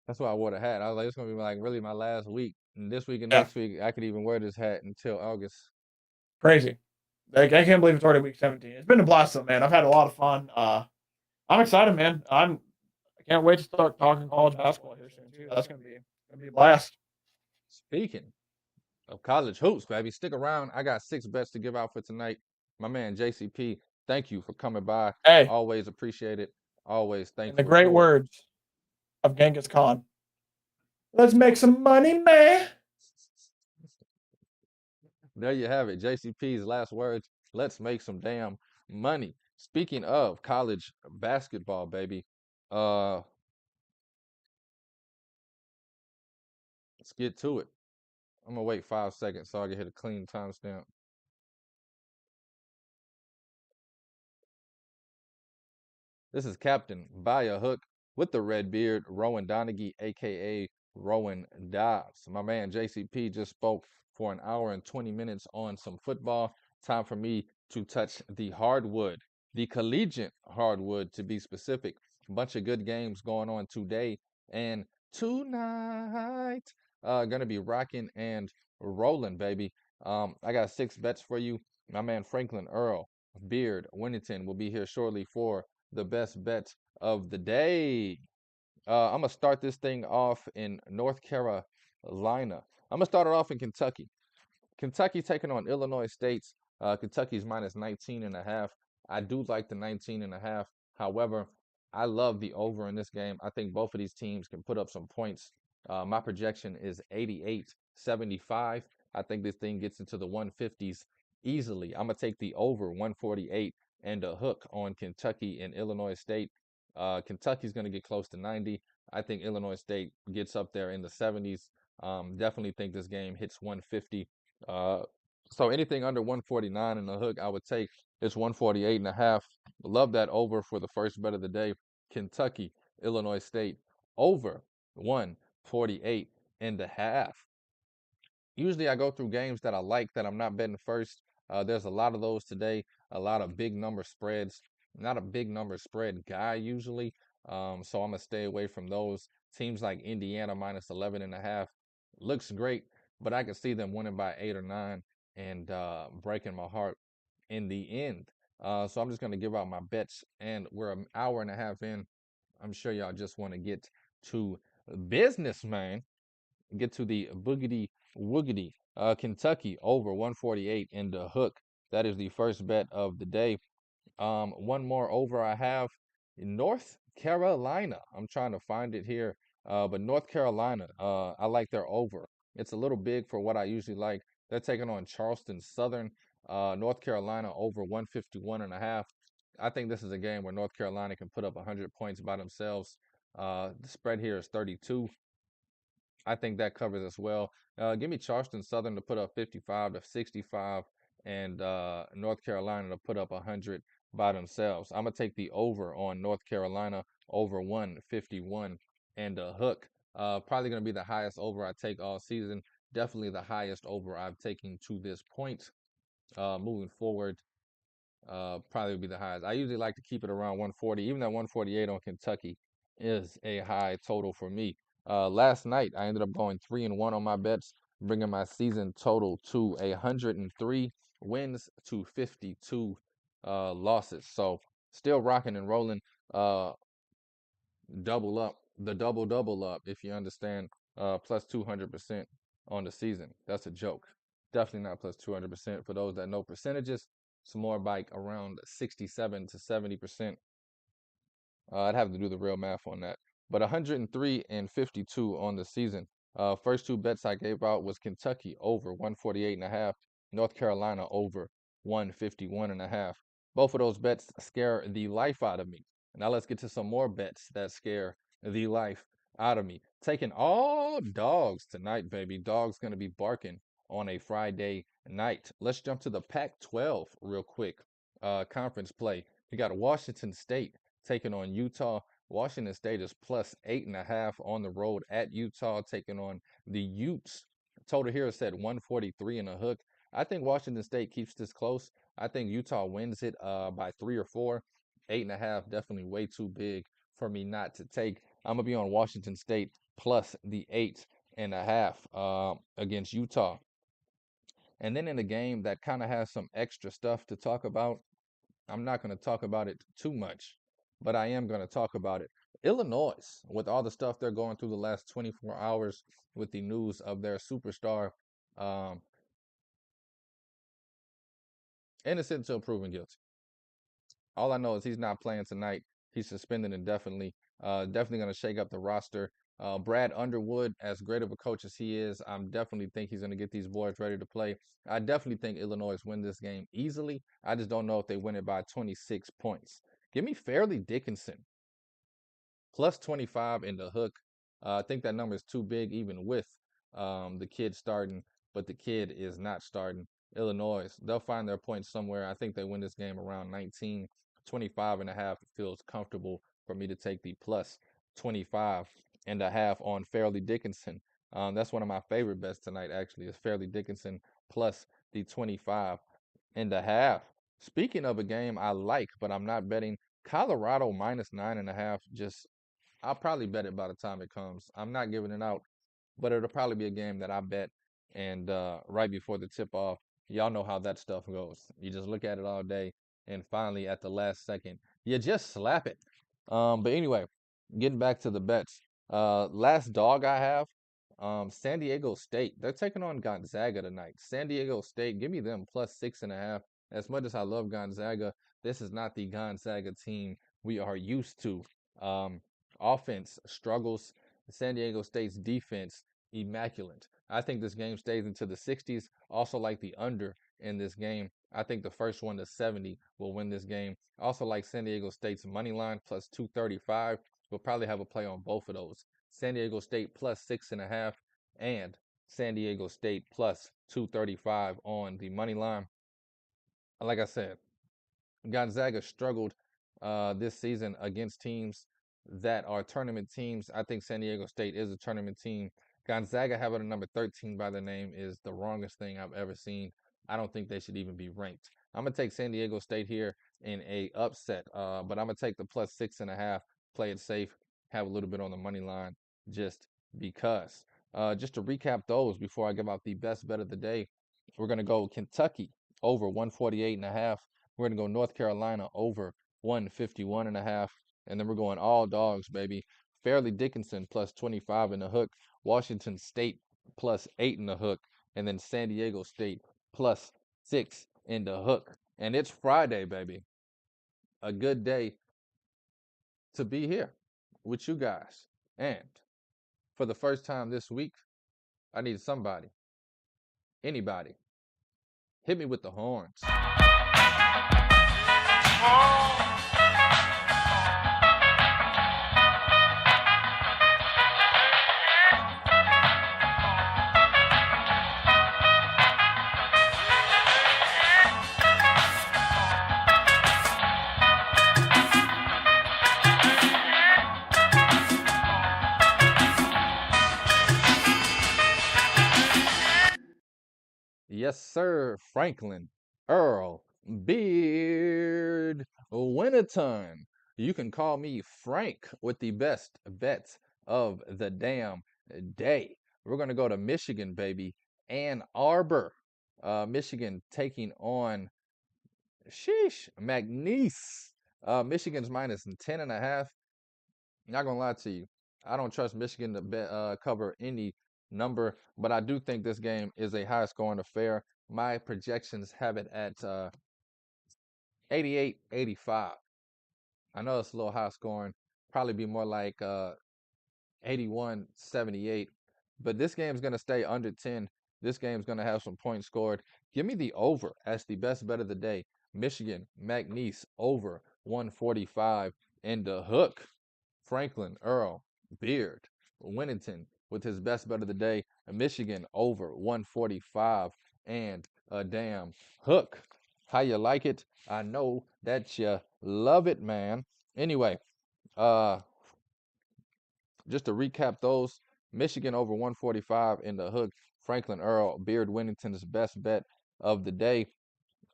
Speaker 3: That's why I wore the hat. I was like, it's gonna be like really my last week. And this week and
Speaker 2: Yeah,
Speaker 3: next week, I could even wear this hat until August.
Speaker 2: crazy. Like, I can't believe it's already week 17. It's been a blast though, man. I've had a lot of fun. I'm excited, man. I can't wait to start talking college basketball here soon too. That's gonna be a blast.
Speaker 3: Speaking of college hoops, baby, stick around. I got 6 bets to give out for tonight. My man JCP, thank you for coming by.
Speaker 2: Hey,
Speaker 3: Always appreciate it. Always
Speaker 2: in the
Speaker 3: thankful
Speaker 2: great
Speaker 3: for it.
Speaker 2: words of Genghis Khan, let's make some money, man.
Speaker 3: There you have it. JCP's last words. Let's make some damn money. Speaking of college basketball, baby, uh, let's get to it. I'm gonna wait 5 seconds so I can hit a clean timestamp. This is Captain by a hook with the red beard, Rowan Donaghy, aka Rowan Dobbs. My man JCP just spoke for an hour and 20 minutes on some football. Time for me to touch the hardwood, the collegiate hardwood to be specific. A bunch of good games going on today and tonight. Gonna be rocking and rolling, baby. I got 6 bets for you. My man Franklin Earl, Beardwinaton will be here shortly for the best bet of the day. I'm gonna start this thing off in North Carolina. I'm gonna start it off in Kentucky. Kentucky taking on Illinois State's. Kentucky's minus 19 and a half. I do like the 19 and a half. However, I love the over in this game. I think both of these teams can put up some points. My projection is 88-75. I think this thing gets into the 150s easily. I'm going to take the over 148 and a hook on Kentucky and Illinois State. Kentucky's going to get close to 90. I think Illinois State gets up there in the 70s. Definitely think this game hits 150. Uh, so anything under 149 in the hook, I would take. It's 148 and a half. Love that over for the first bet of the day. Kentucky, Illinois State, over 148 and a half. Usually I go through games that I like that I'm not betting first. There's a lot of those today, a lot of big number spreads. Not a big number spread guy usually. So I'm gonna stay away from those. Teams like Indiana minus 11 and a half looks great, but I can see them winning by 8 or 9 and breaking my heart in the end. So I'm just gonna give out my bets, and we're an hour and a half in. I'm sure y'all just want to get to business, man. Get to the boogity woogity. Kentucky over 148 in the hook. That is the first bet of the day. One more over I have North Carolina. I'm trying to find it here. But North Carolina, I like their over. It's a little big for what I usually like. They're taking on Charleston Southern. North Carolina over 151 and a half. I think this is a game where North Carolina can put up 100 points by themselves. The spread here is 32. I think that covers as well. Give me Charleston Southern to put up 55 to 65 and North Carolina to put up 100 by themselves. I'm going to take the over on North Carolina over 151 and a hook. Probably going to be the highest over I take all season. Definitely the highest over I've taken to this point. Moving forward, probably would be the highest. I usually like to keep it around 140. Even that 148 on Kentucky is a high total for me. Last night I ended up going 3-1 on my bets, bringing my season total to 103 wins to 52 losses. So still rocking and rolling. Uh, double up, the double up, if you understand. Plus 200% on the season. That's a joke. Definitely not plus 200%. For those that know percentages, it's more like around 67 to 70%. I'd have to do the real math on that. But 103 and 52 on the season. First two bets I gave out was Kentucky over 148.5, North Carolina over 151.5. Both of those bets scare the life out of me. Now let's get to some more bets that scare the life out of me. Taking all dogs tonight, baby. Dogs gonna be barking on a Friday night. Let's jump to the Pac-12 real quick. Conference play. We got Washington State taking on Utah. Washington State is plus 8.5 on the road at Utah, taking on the Utes. Total here is set 143 and a hook. I think Washington State keeps this close. I think Utah wins it by 3 or 4. 8.5, definitely way too big for me not to take. I'm gonna be on Washington State plus the 8.5 against Utah. And then in a game that kind of has some extra stuff to talk about, I'm not going to talk about it too much, but I am going to talk about it. Illinois, with all the stuff they're going through the last 24 hours with the news of their superstar, um, innocent until proven guilty. All I know is he's not playing tonight. He's suspended indefinitely. Definitely going to shake up the roster. Brad Underwood, as great of a coach as he is, I'm definitely think he's going to get these boys ready to play. I definitely think Illinois win this game easily. I just don't know if they win it by 26 points. Give me Fairleigh Dickinson plus 25 in the hook. I think that number is too big even with the kid starting, but the kid is not starting. Illinois, they'll find their points somewhere. I think they win this game around 19. 25.5 feels comfortable for me to take the plus 25.5 on Fairleigh Dickinson. That's one of my favorite bets tonight, actually, is Fairleigh Dickinson plus the 25.5. Speaking of a game I like, but I'm not betting, Colorado minus 9.5. Just, I'll probably bet it by the time it comes. I'm not giving it out, but it'll probably be a game that I bet. And right before the tip off, y'all know how that stuff goes. You just look at it all day, and finally at the last second, you just slap it. But anyway, getting back to the bets. Last dog I have, San Diego State. They're taking on Gonzaga tonight. San Diego State, give me them plus 6.5. As much as I love Gonzaga, this is not the Gonzaga team we are used to. Offense struggles. San Diego State's defense, immaculate. I think this game stays into the 60s. Also like the under in this game. I think the first one to 70 will win this game. Also like San Diego State's money line plus 235. We'll probably have a play on both of those. San Diego State plus 6.5 and San Diego State plus 235 on the money line. Like I said, Gonzaga struggled this season against teams that are tournament teams. I think San Diego State is a tournament team. Gonzaga having a number 13 by their name is the wrongest thing I've ever seen. I don't think they should even be ranked. I'm gonna take San Diego State here in a upset, but I'm gonna take the plus 6.5, play it safe, have a little bit on the money line just because. Just to recap those before I give out the best bet of the day, we're gonna go Kentucky over 148.5. We're gonna go North Carolina over 151.5, and then we're going all dogs, baby. Fairleigh Dickinson plus 25 in the hook, Washington State plus 8 in the hook, and then San Diego State plus 6 in the hook. And it's Friday, baby. A good day to be here with you guys. And for the first time this week, I need somebody, anybody, hit me with the horns. Yes, sir, Franklin, Earl, Beardwinaton. You can call me Frank with the best bets of the damn day. We're going to go to Michigan, baby. Ann Arbor. Michigan taking on McNeese. Michigan's minus 10.5. Not gonna lie to you, I don't trust Michigan to cover any number, but I do think this game is a high scoring affair. My projections have it at 88-85. I know it's a little high scoring, probably be more like 81-78, but this game's gonna stay under 10. This game's gonna have some points scored. Give me the over as the best bet of the day. Michigan, McNeese over 145, and the hook. Franklin, Earl, Beard, Winnington with his best bet of the day. Michigan over 145 and a damn hook. How you like it? I know that you love it, man. Anyway, uh, just to recap those, Michigan over 145 in the hook. Franklin, Earl, Beard, Winnington's best bet of the day.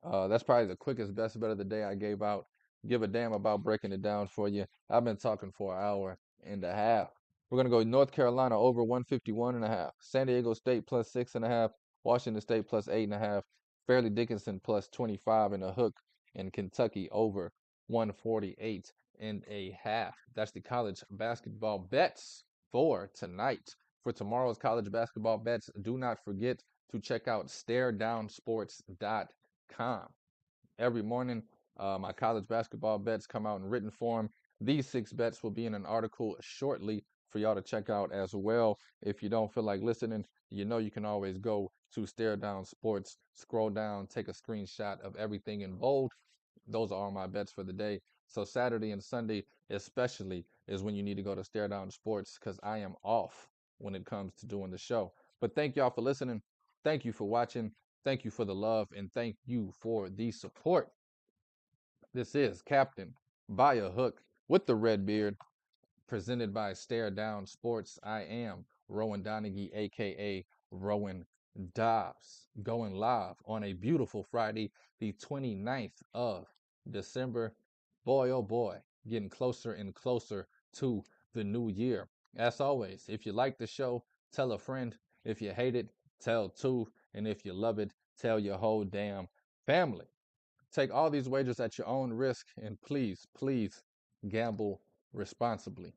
Speaker 3: That's probably the quickest best bet of the day I gave out. Give a damn about breaking it down for you. I've been talking for an hour and a half. We're going to go North Carolina over 151.5. San Diego State plus 6.5. Washington State plus 8.5. Fairleigh Dickinson plus 25 in a hook. And Kentucky over 148.5. That's the college basketball bets for tonight. For tomorrow's college basketball bets, do not forget to check out staredownsports.com. Every morning, my college basketball bets come out in written form. These 6 bets will be in an article shortly for y'all to check out as well. If you don't feel like listening, you know you can always go to Stare Down Sports, scroll down, take a screenshot of everything in bold. Those are all my bets for the day. So Saturday and Sunday especially is when you need to go to Stare Down Sports because I am off when it comes to doing the show. But thank y'all for listening. Thank you for watching. Thank you for the love, and thank you for the support. This is Captain by a Hook with the red beard, presented by Stare Down Sports. I am Rowan Donaghy, a.k.a. Rowan Dobbs, going live on a beautiful Friday, the 29th of December. Boy, oh boy, getting closer and closer to the new year. As always, if you like the show, tell a friend. If you hate it, tell two. And if you love it, tell your whole damn family. Take all these wagers at your own risk, and please, please gamble responsibly.